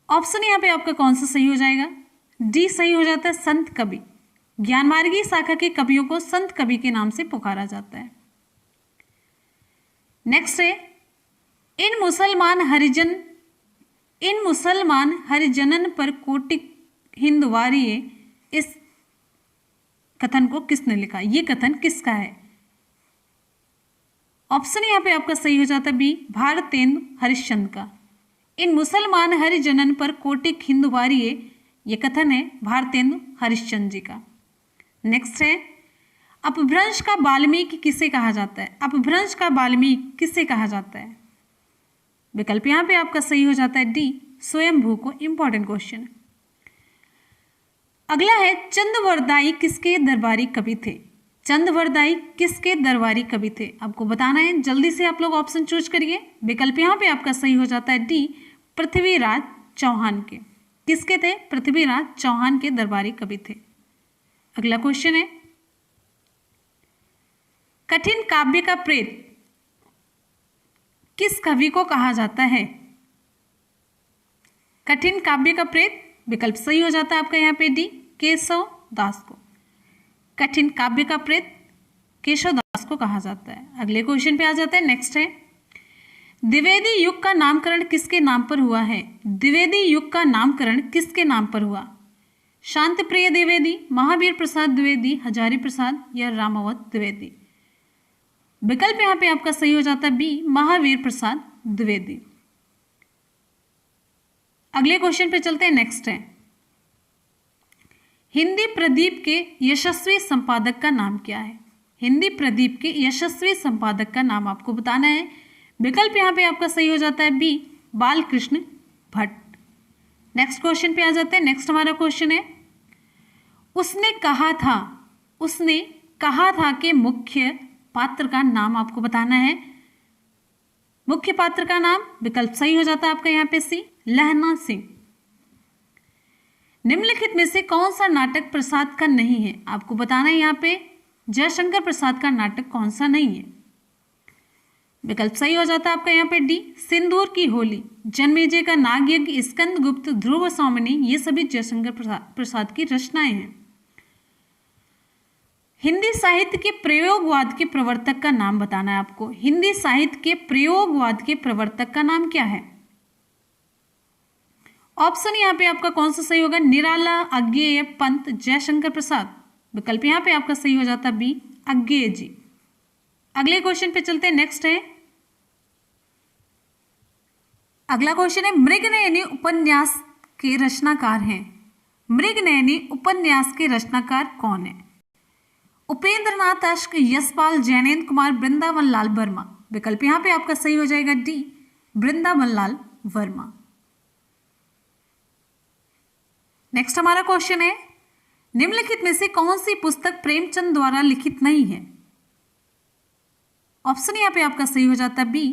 ऑप्शन यहाँ पे आपका कौन सा सही हो जाएगा? डी सही हो जाता है, संत कवि। ज्ञानमार्गी शाखा के कवियों को संत कवि के नाम से पुकारा जाता है। नेक्स्ट है, इन मुसलमान हरिजनन पर कोटिक हिंदवारिये, इस कथन को किसने लिखा? ये कथन किसका है? ऑप्शन यहाँ पे आपका सही हो जाता है बी, भारतेंदु हरिश्चंद्र का। इन मुसलमान हरिजनन पर कोटिक हिंदवारिये, ये कथन है भारतेंदु हरिश्चंद्र जी का। नेक्स्ट है, अपभ्रंश का वाल्मीकि किसे कहा जाता है? अपभ्रंश का वाल्मीकि किसे कहा जाता है? विकल्प यहाँ पे आपका सही हो जाता है डी, स्वयंभू को। Important question. अगला है, चंदवरदाई किसके दरबारी कवि थे? चंदवरदाई किसके दरबारी कवि थे? आपको बताना है, जल्दी से आप लोग ऑप्शन चूज करिए। विकल्प यहाँ पे आपका सही हो जाता है डी, पृथ्वीराज चौहान के। किसके थे? पृथ्वीराज चौहान के दरबारी कवि थे। अगला क्वेश्चन है, कठिन काव्य का प्रेत किस कवि को कहा जाता है? कठिन काव्य का प्रेत, विकल्प सही हो जाता है आपका यहाँ पे डी, केशव दास को। कठिन काव्य का प्रेत केशव दास को कहा जाता है। अगले क्वेश्चन पे आ जाते हैं। नेक्स्ट है, द्विवेदी युग का नामकरण किसके नाम पर हुआ है? द्विवेदी युग का नामकरण किसके नाम पर हुआ? शांति प्रिय द्विवेदी, महावीर प्रसाद द्विवेदी, हजारी प्रसाद या रामावत द्विवेदी? विकल्प यहाँ पे आपका सही हो जाता है बी, महावीर प्रसाद द्विवेदी। अगले क्वेश्चन पे चलते हैं। नेक्स्ट है, हिंदी प्रदीप के यशस्वी संपादक का नाम क्या है? हिंदी प्रदीप के यशस्वी संपादक का नाम आपको बताना है। विकल्प यहाँ पे आपका सही हो जाता है B, Balkrishna Bhatt. Next question पे आ जाते हैं। नेक्स्ट हमारा क्वेश्चन है, उसने कहा था कि मुख्य पात्र का नाम आपको बताना है। मुख्य पात्र का नाम, विकल्प सही हो जाता है आपका यहाँ पे सी, लहना सिंह। निम्नलिखित में से कौन सा नाटक प्रसाद का नहीं है? आपको बताना है यहाँ पे जयशंकर प्रसाद का नाटक कौन सा नहीं है। विकल्प सही हो जाता है आपका यहाँ पे डी, सिंदूर की होली, जन्मेजय का नागयज्ञ, स्कंदगुप्त, ध्रुव स्वामिनी, ये सभी जयशंकर प्रसाद की रचनाएं हैं। हिंदी साहित्य के प्रयोगवाद के प्रवर्तक का नाम बताना है आपको। हिंदी साहित्य के प्रयोगवाद के प्रवर्तक का नाम क्या है? ऑप्शन यहाँ पे आपका कौन सा सही होगा? निराला, अज्ञेय, पंत, जयशंकर प्रसाद। विकल्प यहाँ पे आपका सही हो जाता है बी, अज्ञेय जी। अगले क्वेश्चन पे चलते हैं। नेक्स्ट है, अगला क्वेश्चन है, मृगनयनी उपन्यास के रचनाकार हैं। मृगनयनी उपन्यास के रचनाकार कौन है? उपेंद्रनाथ अश्क, यशपाल, जैनेन्द्र कुमार, वृंदावन लाल वर्मा। विकल्प यहाँ पे आपका सही हो जाएगा डी, वृंदावन लाल वर्मा। नेक्स्ट हमारा क्वेश्चन है, निम्नलिखित में से कौन सी पुस्तक प्रेमचंद द्वारा लिखित नहीं है? ऑप्शन यहाँ पे आपका सही हो जाता है बी,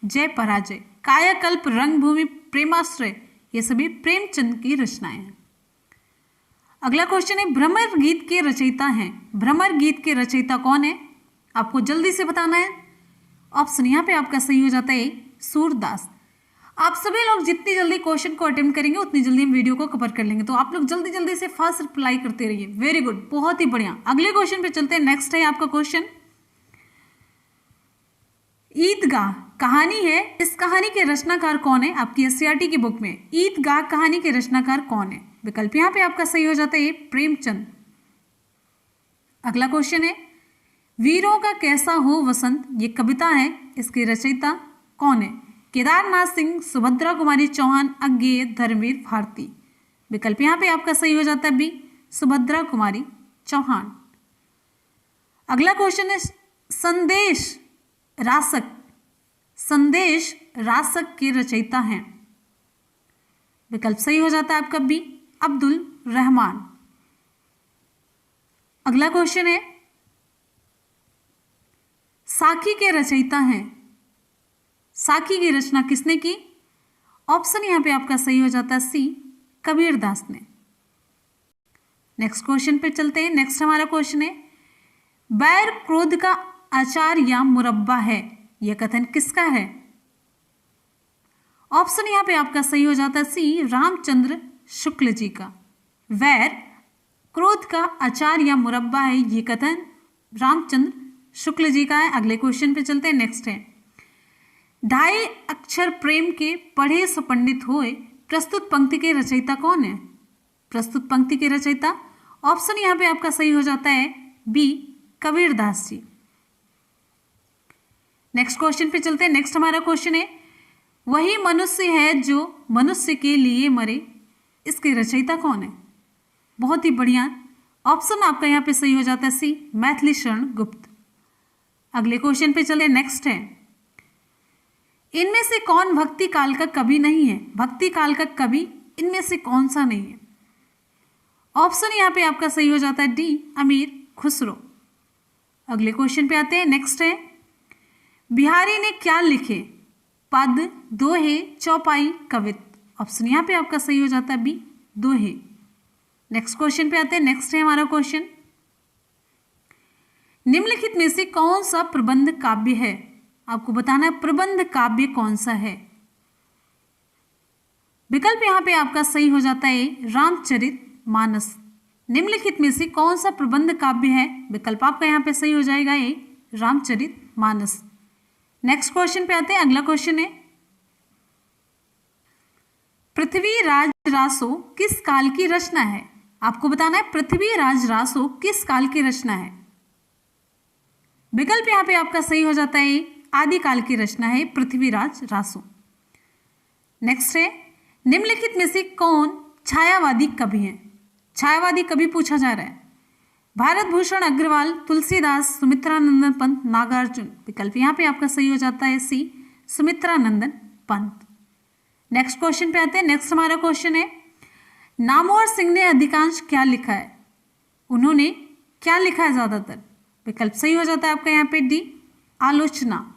जय पराजय, कायाकल्प, रंगभूमि, प्रेमाश्रय, ये सभी प्रेमचंद की रचनाएं हैं। अगला क्वेश्चन है, भ्रमर गीत के रचयिता हैं। भ्रमर गीत के रचयिता कौन है? आपको जल्दी से बताना है। ऑप्शन यहाँ पे आपका सही हो जाता है सूरदास। आप सभी लोग जितनी जल्दी क्वेश्चन को अटेम्प्ट करेंगे उतनी जल्दी हम वीडियो को कवर कर लेंगे, तो आप लोग जल्दी जल्दी से फास्ट रिप्लाई करते रहिए। वेरी गुड, बहुत ही बढ़िया। अगले क्वेश्चन पे चलते हैं। नेक्स्ट है आपका क्वेश्चन, ईदगाह कहानी है, इस कहानी के रचनाकार कौन है? आपकी एससीईआरटी की बुक में ईदगाह कहानी के रचनाकार कौन है? विकल्प यहाँ पे आपका सही हो जाता है प्रेमचंद। अगला क्वेश्चन है, वीरों का कैसा हो वसंत, ये कविता है, इसके रचयिता कौन है? केदारनाथ सिंह, सुभद्रा कुमारी चौहान, अज्ञेय, धर्मवीर भारती। विकल्प यहाँ पे आपका सही हो जाता है बी, सुभद्रा कुमारी चौहान। अगला क्वेश्चन है, संदेश रासक के रचयिता हैं। विकल्प सही हो जाता है आपका बी, अब्दुल रहमान। अगला क्वेश्चन है, साखी के रचयिता हैं। साखी की रचना किसने की? ऑप्शन यहाँ पे आपका सही हो जाता है सी, कबीरदास ने। नेक्स्ट क्वेश्चन पे चलते हैं। नेक्स्ट हमारा क्वेश्चन है, बैर क्रोध का आचार या मुरब्बा है, यह कथन किसका है? ऑप्शन यहाँ पे आपका सही हो जाता है सी, रामचंद्र शुक्ल जी का। वैर क्रोध का आचार या मुरब्बा है, ये कथन रामचंद्र शुक्ल जी का है। अगले क्वेश्चन पे चलते हैं। नेक्स्ट है, ढाई अक्षर प्रेम के पढ़े सो पंडित होए, प्रस्तुत पंक्ति के रचयिता कौन है? प्रस्तुत पंक्ति के रचयिता, ऑप्शन यहाँ पे आपका सही हो जाता है B, Kabirdas ji. Next question पे चलते हैं। नेक्स्ट हमारा क्वेश्चन है, वही मनुष्य है जो मनुष्य के लिए मरे, इसके रचयिता कौन है? बहुत ही बढ़िया, ऑप्शन आपका यहाँ पे सही हो जाता है सी, मैथिली शरण गुप्त। अगले क्वेश्चन पे चले। नेक्स्ट है, इनमें से कौन भक्ति काल का कवि नहीं है? भक्ति काल का कवि इनमें से कौन सा नहीं है? ऑप्शन यहाँ पे आपका सही हो जाता है डी, अमीर खुसरो। अगले क्वेश्चन पे आते हैं। नेक्स्ट है, बिहारी ने क्या लिखे? पद, दोहे, चौपाई, कवित। ऑप्शन यहाँ पे आपका सही हो जाता है बी, दोहे। नेक्स्ट क्वेश्चन पे आते हैं। नेक्स्ट है हमारा क्वेश्चन, निम्नलिखित में से कौन सा प्रबंध काव्य है? आपको बताना है प्रबंध काव्य कौन सा है। विकल्प यहाँ पे आपका सही हो जाता है रामचरित मानस। निम्नलिखित में से कौन सा प्रबंध काव्य है? विकल्प आपका यहाँ पे सही हो जाएगा ये रामचरित मानस। नेक्स्ट क्वेश्चन पे आते हैं। अगला क्वेश्चन है, पृथ्वीराज रासो किस काल की रचना है? आपको बताना है पृथ्वीराज रासो किस काल की रचना है। विकल्प यहाँ पे आपका सही हो जाता है आदिकाल की रचना है पृथ्वीराज रासो। नेक्स्ट है, निम्नलिखित में से कौन छायावादी कवि हैं? छायावादी कवि पूछा जा रहा है। भारत भूषण अग्रवाल, तुलसीदास, सुमित्रानंदन पंत, नागार्जुन। विकल्प यहाँ पे आपका सही हो जाता है सी, सुमित्रानंदन पंत। नेक्स्ट क्वेश्चन पे आते हैं। नेक्स्ट हमारा क्वेश्चन है, नामवर सिंह ने अधिकांश क्या लिखा है? उन्होंने क्या लिखा है ज्यादातर? विकल्प सही हो जाता है आपका यहाँ पे डी, आलोचना।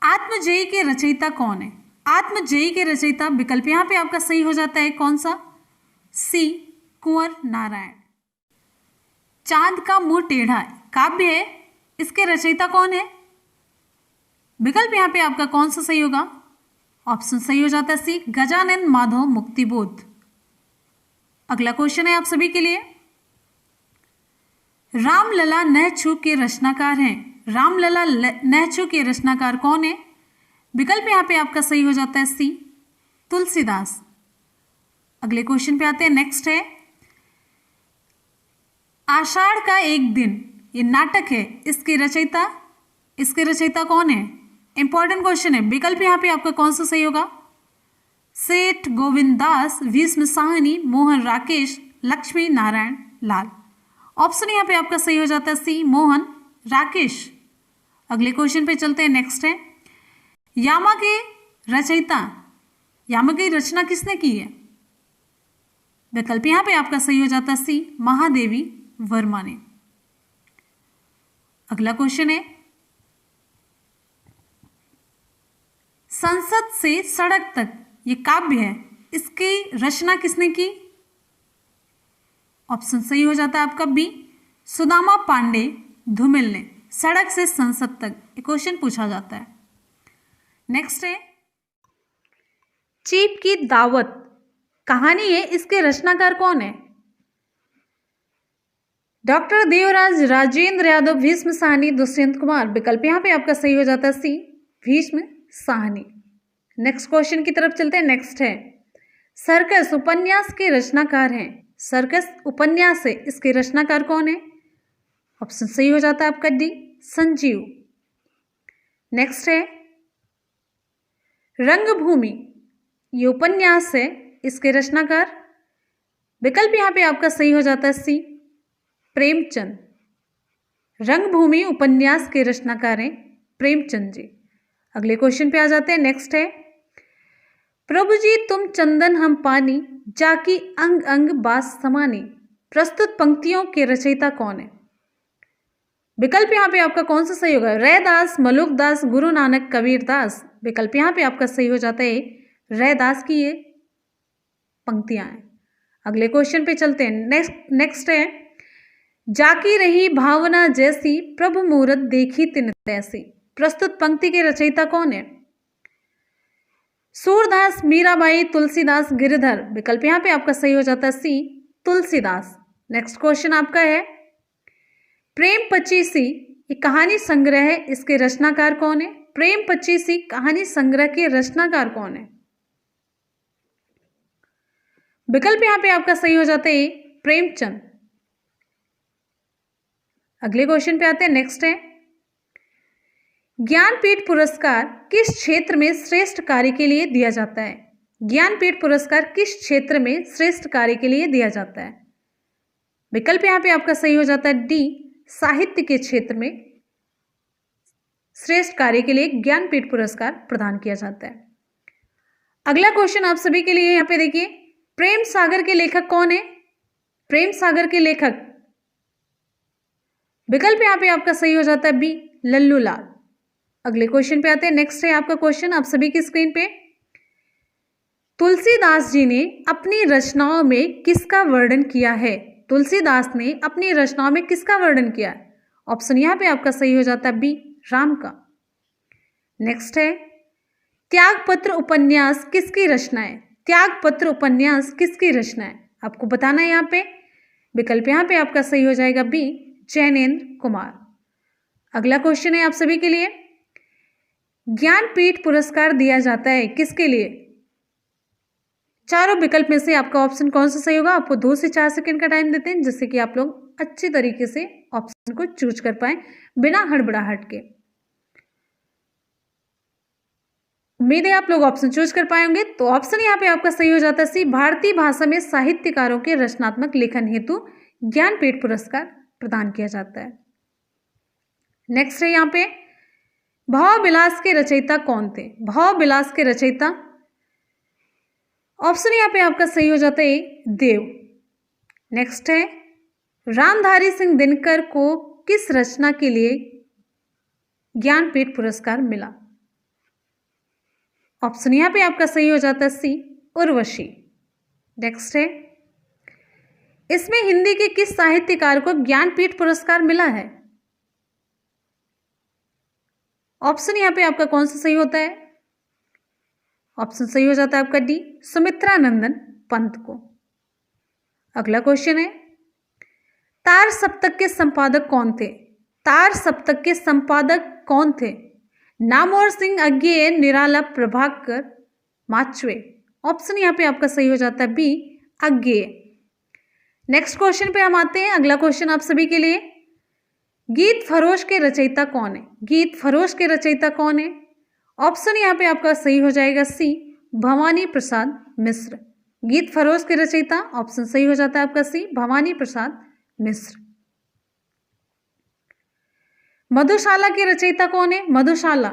आत्मजयी के रचयिता कौन है? आत्मजयी के रचयिता, विकल्प यहाँ पे आपका सही हो जाता है कौन सा? सी, कुंवर नारायण। चांद का मुंह टेढ़ा काव्य है, इसके रचयिता कौन है? विकल्प यहाँ पे आपका कौन सा सही होगा? ऑप्शन सही हो जाता है सी, गजानन माधव मुक्तिबोध। अगला क्वेश्चन है आप सभी के लिए, रामलला नहछु के रचनाकार हैं। रामलला नहछु के रचनाकार कौन है? विकल्प यहाँ पे आपका सही हो जाता है सी, तुलसीदास। अगले क्वेश्चन पे आते हैं। नेक्स्ट है, आषाढ़ का एक दिन, ये नाटक है, इसके रचयिता कौन है? इंपॉर्टेंट क्वेश्चन है। विकल्प यहाँ पे आपका कौन सा सही होगा? सेठ गोविंद दास, भीष्म साहनी, मोहन राकेश, लक्ष्मी नारायण लाल। ऑप्शन यहाँ पे आपका सही हो जाता है सी, मोहन राकेश। अगले क्वेश्चन पे चलते हैं। नेक्स्ट है, यामा के रचयिता, यामा की रचना किसने की है? विकल्प यहाँ पे आपका सही हो जाता है सी, महादेवी वर्मा ने। अगला क्वेश्चन है, संसद से सड़क तक, ये काव्य है, इसकी रचना किसने की? ऑप्शन सही हो जाता है आपका बी, सुदामा पांडे धूमिल ने। सड़क से संसद तक ये क्वेश्चन पूछा जाता है। नेक्स्ट है, चीप की दावत कहानी है, इसके रचनाकार कौन है? डॉक्टर देवराज, राजेंद्र यादव, भीष्म साहनी, दुष्यंत कुमार। विकल्प यहाँ पे आपका सही हो जाता है सी, भीष्म साहनी। नेक्स्ट क्वेश्चन की तरफ चलते हैं। नेक्स्ट है, सर्कस उपन्यास के रचनाकार हैं। सर्कस उपन्यास है, इसके रचनाकार कौन है? ऑप्शन सही हो जाता है आपका डी, संजीव। नेक्स्ट है, रंगभूमि, ये उपन्यास है, इसके रचनाकार? विकल्प यहाँ पे आपका सही हो जाता है सी, प्रेमचंद। रंगभूमि उपन्यास के रचनाकार हैं प्रेमचंद जी। अगले क्वेश्चन पे आ जाते हैं। नेक्स्ट है, प्रभु जी तुम चंदन हम पानी, जाकी अंग अंग बास समानी। प्रस्तुत पंक्तियों के रचयिता कौन है? विकल्प यहाँ पे आपका कौन सा सही होगा? रैदास, मलुकदास, गुरु नानक, कबीरदास। विकल्प यहाँ पे आपका सही हो जाता है रैदास की ये पंक्तियां हैं। अगले क्वेश्चन पे चलते हैं। नेक्स्ट है, जाकी रही भावना जैसी प्रभु मूरत देखी तिन तैसी। प्रस्तुत पंक्ति के रचयिता कौन है? सूरदास, मीराबाई, तुलसीदास, गिरिधर। विकल्प यहाँ पे आपका सही हो जाता है सी, तुलसीदास। नेक्स्ट क्वेश्चन आपका है, प्रेम पचीसी ये कहानी संग्रह है, इसके रचनाकार कौन है? प्रेम पचीसी कहानी संग्रह के रचनाकार कौन है? विकल्प यहां पे आपका सही हो जाता है प्रेमचंद। अगले क्वेश्चन पे आते हैं। नेक्स्ट है, ज्ञानपीठ पुरस्कार किस क्षेत्र में श्रेष्ठ कार्य के लिए दिया जाता है? ज्ञानपीठ पुरस्कार किस क्षेत्र में श्रेष्ठ कार्य के लिए दिया जाता है? विकल्प यहां पे आपका सही हो जाता है डी, साहित्य के क्षेत्र में श्रेष्ठ कार्य के लिए ज्ञानपीठ पुरस्कार प्रदान किया जाता है। अगला क्वेश्चन आप सभी के लिए यहां पे देखिए, प्रेम सागर के लेखक कौन है? प्रेम सागर के लेखक, विकल्प यहां पे आपका सही हो जाता है बी, लल्लू लाल। अगले क्वेश्चन पे आते हैं। नेक्स्ट है आपका क्वेश्चन आप सभी की स्क्रीन पे, तुलसीदास जी ने अपनी रचनाओं में किसका वर्णन किया है? तुलसीदास ने अपनी रचनाओं में किसका वर्णन किया है? ऑप्शन यहां पे आपका सही हो जाता है बी, राम का। नेक्स्ट है, त्यागपत्र उपन्यास किसकी रचना है? त्यागपत्र उपन्यास किसकी रचना है? आपको बताना है यहाँ पे। विकल्प यहाँ पे आपका सही हो जाएगा बी, जैनेन्द्र कुमार। अगला क्वेश्चन है आप सभी के लिए, ज्ञानपीठ पुरस्कार दिया जाता है किसके लिए? चारों विकल्प में से आपका ऑप्शन कौन सा सही होगा? आपको 2 से 4 सेकंड का टाइम देते हैं, जिससे कि आप लोग अच्छी तरीके से ऑप्शन को चूज कर पाए बिना हड़बड़ाहट के। उम्मीद है आप लोग ऑप्शन चूज कर पाएंगे। तो ऑप्शन यहाँ पे आपका सही हो जाता है सी, भारतीय भाषा में साहित्यकारों के रचनात्मक लेखन हेतु ज्ञानपीठ पुरस्कार प्रदान किया जाता है। नेक्स्ट है यहाँ पे, भाव विलास के रचयिता कौन थे? भाव विलास के रचयिता, ऑप्शन यहाँ पे आपका सही हो जाता है देव। नेक्स्ट है, रामधारी सिंह दिनकर को किस रचना के लिए ज्ञानपीठ पुरस्कार मिला? ऑप्शन यहां पे आपका सही हो जाता है सी, उर्वशी। नेक्स्ट है, इसमें हिंदी के किस साहित्यकार को ज्ञानपीठ पुरस्कार मिला है? ऑप्शन यहां पे आपका कौन सा सही होता है? ऑप्शन सही हो जाता है आपका डी, सुमित्रानंदन पंत को। अगला क्वेश्चन है, तार सप्तक के संपादक कौन थे? तार सप्तक के संपादक कौन थे? नामवर सिंह अज्ञेय, निराला, प्रभाकर, माचवे। ऑप्शन यहाँ पे आपका सही हो जाता है बी, अज्ञेय। नेक्स्ट क्वेश्चन पे हम आते हैं। अगला क्वेश्चन आप सभी के लिए, गीत फरोश के रचयिता कौन है? गीत फरोश के रचयिता कौन है? ऑप्शन यहाँ पे आपका सही हो जाएगा सी, भवानी प्रसाद मिश्र। गीत फरोश के रचयिता, ऑप्शन सही हो जाता है आपका सी, भवानी प्रसाद मिश्र। मधुशाला के रचयिता कौन है? मधुशाला,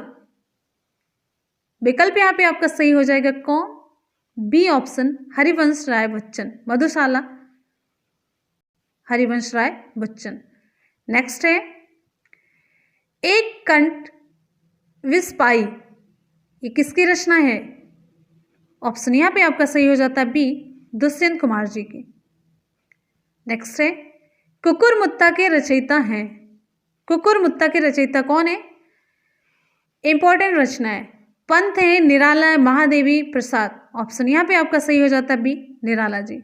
विकल्प यहाँ पे आपका सही हो जाएगा कौन? B option, Harivansh Rai Bachchan. मधुशाला, हरिवंश राय बच्चन। नेक्स्ट है, एक कंठ विस्पाई, ये किसकी रचना है? ऑप्शन यहाँ पे आपका सही हो जाता है बी, दुष्यंत कुमार जी की। नेक्स्ट है, कुकुरमुत्ता के रचयिता हैं। कुकुरमुत्ता के रचयिता कौन है? इंपॉर्टेंट रचना है, पंथ है, निराला है, महादेवी प्रसाद। ऑप्शन यहाँ पे आपका सही हो जाता है बी, निराला जी,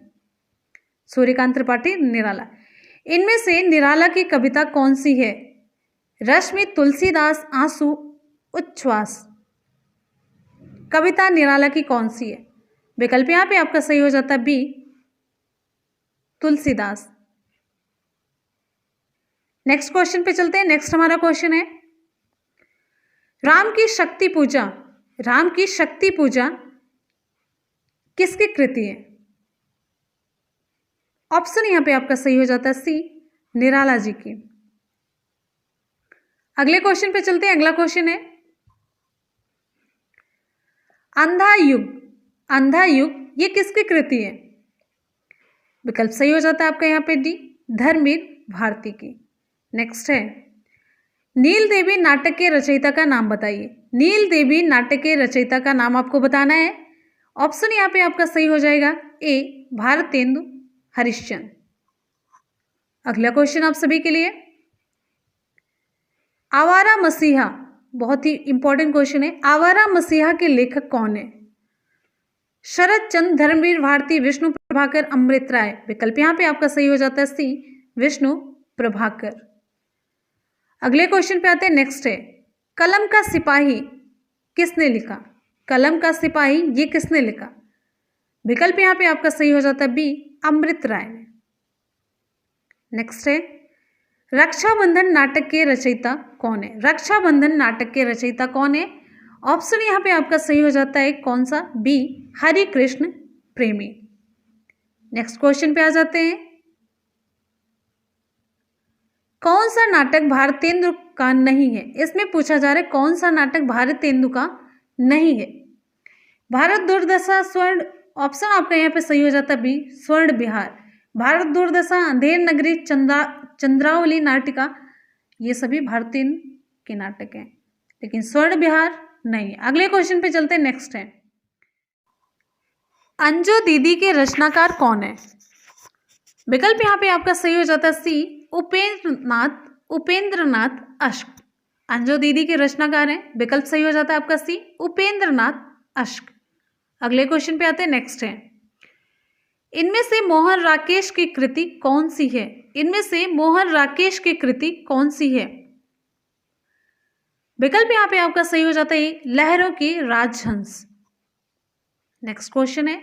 सूर्यकांत त्रिपाठी, निराला। इनमें से निराला की कविता कौन सी है? रश्मि, तुलसीदास, आंसू, उच्छ्वास। कविता निराला की कौन सी है? विकल्प यहाँ पे आपका सही हो जाता है बी, तुलसीदास। नेक्स्ट क्वेश्चन पे चलते हैं। नेक्स्ट हमारा क्वेश्चन है, राम की शक्ति पूजा, राम की शक्ति पूजा किसकी कृति है? ऑप्शन यहां पे आपका सही हो जाता है सी, निराला जी की। अगले क्वेश्चन पे चलते हैं। अगला क्वेश्चन है, अंधा युग, अंधा युग ये किसकी कृति है? विकल्प सही हो जाता है आपका यहाँ पे डी, धर्मवीर भारती की। नेक्स्ट है, नील देवी नाटक के रचयिता का नाम बताइए। नील देवी नाटक के रचयिता का नाम आपको बताना है। ऑप्शन यहाँ पे आपका सही हो जाएगा ए भारतेंदु हरिश्चंद्र। अगला क्वेश्चन आप सभी के लिए, आवारा मसीहा, बहुत ही इंपॉर्टेंट क्वेश्चन है। आवारा मसीहा के लेखक कौन है? शरद चंद्र, धर्मवीर भारती, विष्णु प्रभाकर, अमृत राय। विकल्प यहाँ पे आपका सही हो जाता है सी विष्णु प्रभाकर। अगले क्वेश्चन पे आते हैं, नेक्स्ट है, कलम का सिपाही किसने लिखा? कलम का सिपाही ये किसने लिखा? विकल्प यहाँ पे आपका सही हो जाता है बी अमृत राय ने। नेक्स्ट है, रक्षाबंधन नाटक के रचयिता कौन है? रक्षाबंधन नाटक के रचयिता कौन है? ऑप्शन यहाँ पे आपका सही हो जाता है कौन सा? बी हरि कृष्ण प्रेमी। नेक्स्ट क्वेश्चन पे आ जाते हैं, कौन सा नाटक भारतेंदु का नहीं है? इसमें पूछा जा रहा है कौन सा नाटक भारतेंदु का नहीं है। भारत दुर्दशा, स्वर्ण, ऑप्शन आपका यहाँ पे सही हो जाता है बी स्वर्ण विहार। भारत दुर्दशा, अंधेर नगरी, चंद्रावली नाटिका, ये सभी भारतेंदु के नाटक हैं, लेकिन स्वर्ण विहार नहीं। अगले क्वेश्चन पे चलते हैं, नेक्स्ट है, अंजो दीदी के रचनाकार कौन है? विकल्प यहाँ पे आपका सही हो जाता है सी उपेंद्रनाथ अश्क। अंजो दीदी के रचनाकार हैं, विकल्प सही हो जाता है आपका सी उपेंद्रनाथ अश्क। अगले क्वेश्चन पे आते हैं, नेक्स्ट है, इनमें से मोहन राकेश की कृति कौन सी है? इनमें से मोहन राकेश की कृति कौन सी है? विकल्प यहाँ पे आपका सही हो जाता है लहरों के राजहंस। नेक्स्ट क्वेश्चन है,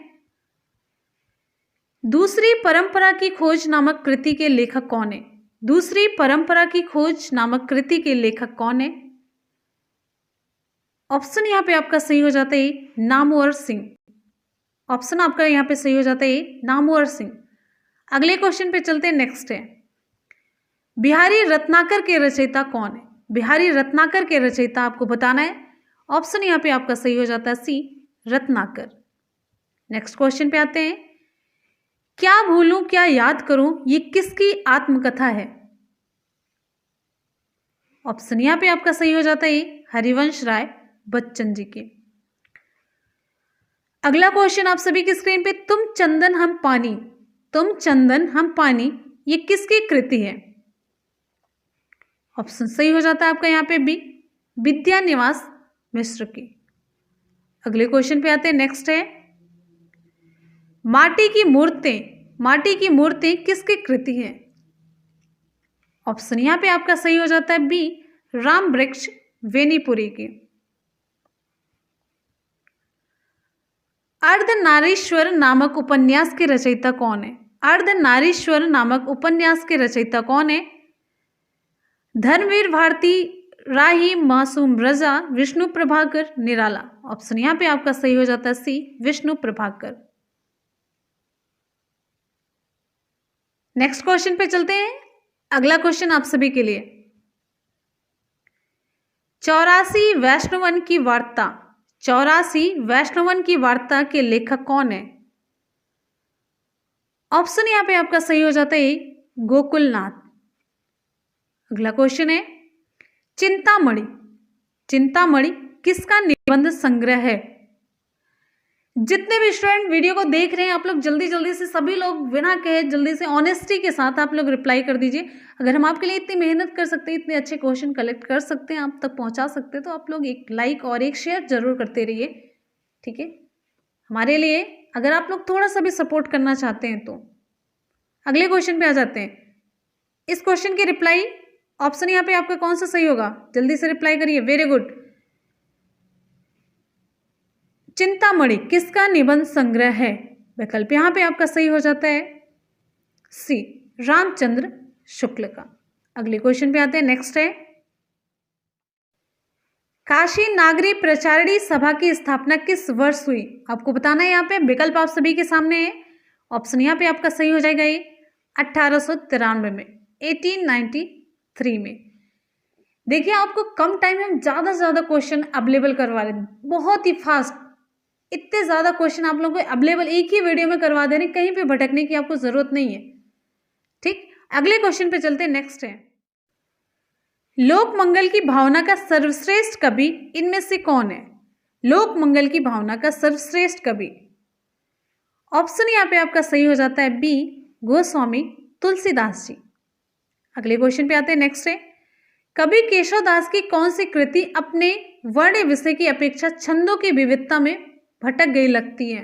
दूसरी परंपरा की खोज नामक कृति के लेखक कौन है? दूसरी परंपरा की खोज नामक कृति के लेखक कौन है? ऑप्शन यहाँ पे आपका सही हो जाता है नामवर सिंह। ऑप्शन आपका यहाँ पे सही हो जाता है नामवर सिंह। अगले क्वेश्चन पे चलते हैं, नेक्स्ट है, बिहारी रत्नाकर के रचयिता कौन है? बिहारी रत्नाकर के रचयिता आपको बताना है। ऑप्शन यहाँ पे आपका सही हो जाता है सी रत्नाकर। नेक्स्ट क्वेश्चन पे आते हैं, क्या भूलूं क्या याद करूं ये किसकी आत्मकथा है? ऑप्शन यहाँ पे आपका सही हो जाता है हरिवंश राय बच्चन जी के। अगला क्वेश्चन आप सभी की स्क्रीन पे, तुम चंदन हम पानी, तुम चंदन हम पानी, ये किसकी कृति है? ऑप्शन सही हो जाता है आपका यहाँ पे बी विद्यानिवास मिश्र की। अगले क्वेश्चन पे आते हैं, नेक्स्ट है, माटी की मूर्तें किसकी कृति है? ऑप्शन यहां पे आपका सही हो जाता है बी राम वृक्ष वेनीपुरी की। अर्धनारीश्वर नामक उपन्यास के रचयिता कौन है? अर्धनारीश्वर नामक उपन्यास के रचयिता कौन है? धर्मवीर भारती, राही मासूम रजा, विष्णु प्रभाकर, निराला। ऑप्शन यहां पे आपका सही हो जाता है सी विष्णु प्रभाकर। नेक्स्ट क्वेश्चन पे चलते हैं। अगला क्वेश्चन आप सभी के लिए, 84 वैष्णवन की वार्ता, 84 वैष्णवन की वार्ता के लेखक कौन है? ऑप्शन यहां पे आपका सही हो जाता है गोकुलनाथ। अगला क्वेश्चन है, चिंतामणि, चिंतामणि किसका निबंध संग्रह है? जितने भी स्टूडेंट वीडियो को देख रहे हैं, आप लोग जल्दी जल्दी से, सभी लोग बिना कहे जल्दी से ऑनेस्टी के साथ आप लोग रिप्लाई कर दीजिए। अगर हम आपके लिए इतनी मेहनत कर सकते हैं, इतने अच्छे क्वेश्चन कलेक्ट कर सकते हैं, आप तक पहुंचा सकते हैं, तो आप लोग एक लाइक और एक शेयर जरूर करते रहिए, ठीक है, हमारे लिए। अगर आप लोग थोड़ा सा भी सपोर्ट करना चाहते हैं तो अगले क्वेश्चन पे आ जाते हैं। इस क्वेश्चन की रिप्लाई ऑप्शन यहाँ पे आपका कौन सा सही होगा? जल्दी से रिप्लाई करिए, वेरी गुड। चिंतामणि किसका निबंध संग्रह है? विकल्प यहाँ पे आपका सही हो जाता है सी रामचंद्र शुक्ल का। अगले क्वेश्चन पे आते हैं, नेक्स्ट है, काशी नागरी प्रचारिणी सभा की स्थापना किस वर्ष हुई? आपको बताना है यहाँ पे। विकल्प आप सभी के सामने है। ऑप्शन यहाँ पे आपका सही हो जाएगा ये 1893 में, 1893 में। देखिए, आपको कम टाइम में हम ज़्यादा से ज़्यादा क्वेश्चन अवेलेबल करवा रहे हैं, बहुत ही फास्ट। इतने ज़्यादा क्वेश्चन आप लोगों को अवेलेबल एक ही वीडियो में करवा दे रहे हैं, कहीं पे भटकने की आपको ज़रूरत नहीं है, ठीक। अगले क्वेश्चन पे चलते हैं, नेक्स्ट है, लोक मंगल की भावना का सर्वश्रेष्ठ कवि इनमें से कौन है? लोक मंगल की भावना का सर्वश्रेष्ठ कवि, ऑप्शन यहाँ पे आपका सही हो जाता है बी, गोस्वामी तुलसीदास जी। अगले क्वेश्चन पे आते हैं। नेक्स्ट है, कवि केशवदास की कौन सी कृति अपने वर्ण विषय की अपेक्षा छंदों की विविधता में भटक गई लगती है?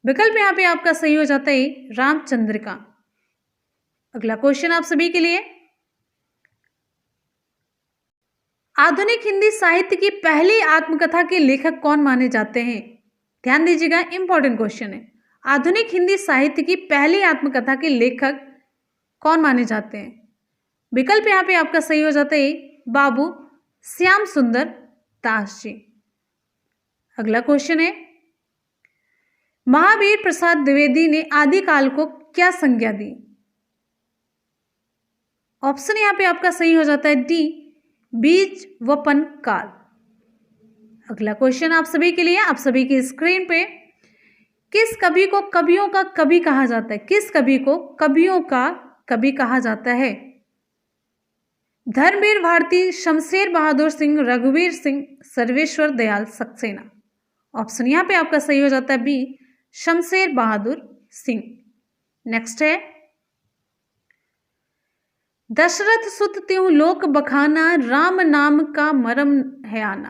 विकल्प यहाँ पे आपका सही हो जाता है रामचंद्रिका। अगला क्वेश्चन आप सभी के लिए, आधुनिक हिंदी साहित्य की पहली आत्मकथा के लेखक कौन माने जाते हैं? ध्यान दीजिएगा, इंपॉर्टेंट क्वेश्चन है। आधुनिक हिंदी साहित्य की पहली आत्मकथा के लेखक कौन माने जाते हैं? विकल्प यहाँ पे आपका सही हो जाता है बाबू श्याम सुंदर दास जी। अगला क्वेश्चन है, महावीर प्रसाद द्विवेदी ने आदिकाल को क्या संज्ञा दी? ऑप्शन यहाँ पे आपका सही हो जाता है डी, बीज वपन काल। अगला क्वेश्चन आप सभी के लिए, आप सभी की स्क्रीन पे, किस कवि को कवियों का कवि कहा जाता है? किस कवि को कवियों का कवि कहा जाता है? धर्मवीर भारती, शमशेर बहादुर सिंह, रघुवीर सिंह, सर्वेश्वर दयाल सक्सेना। ऑप्शन यहाँ पे आपका सही हो जाता है बी, शमशेर बहादुर सिंह। नेक्स्ट है, दशरथ सुत त्यों लोक बखाना, राम नाम का मरम है आना।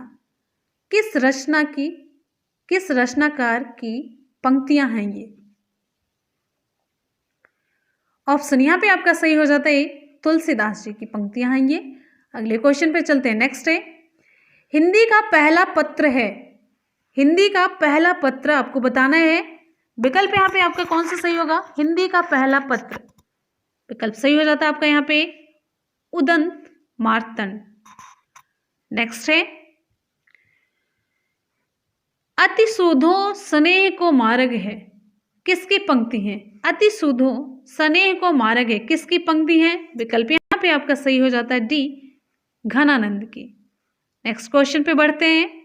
किस रचनाकार की पंक्तियां हैं ये? ऑप्शन यहाँ पे आपका सही हो जाता है तुलसीदास जी की पंक्तियां हैं ये। अगले क्वेश्चन पे चलते हैं। नेक्स्ट है, हिंदी का पहला पत्र है, हिंदी का पहला पत्र आपको बताना है। विकल्प यहाँ पे आपका कौन सा सही होगा? हिंदी का पहला पत्र, विकल्प सही हो जाता है आपका यहाँ पे उदंत मार्तंड। नेक्स्ट है, अति सुधो स्नेह को मार्ग है, किसकी पंक्ति है? अति सुधो स्नेह को मार्ग है, किसकी पंक्ति है? विकल्प यहाँ पे आपका सही हो जाता है डी, घनानंद की। नेक्स्ट क्वेश्चन पे बढ़ते हैं,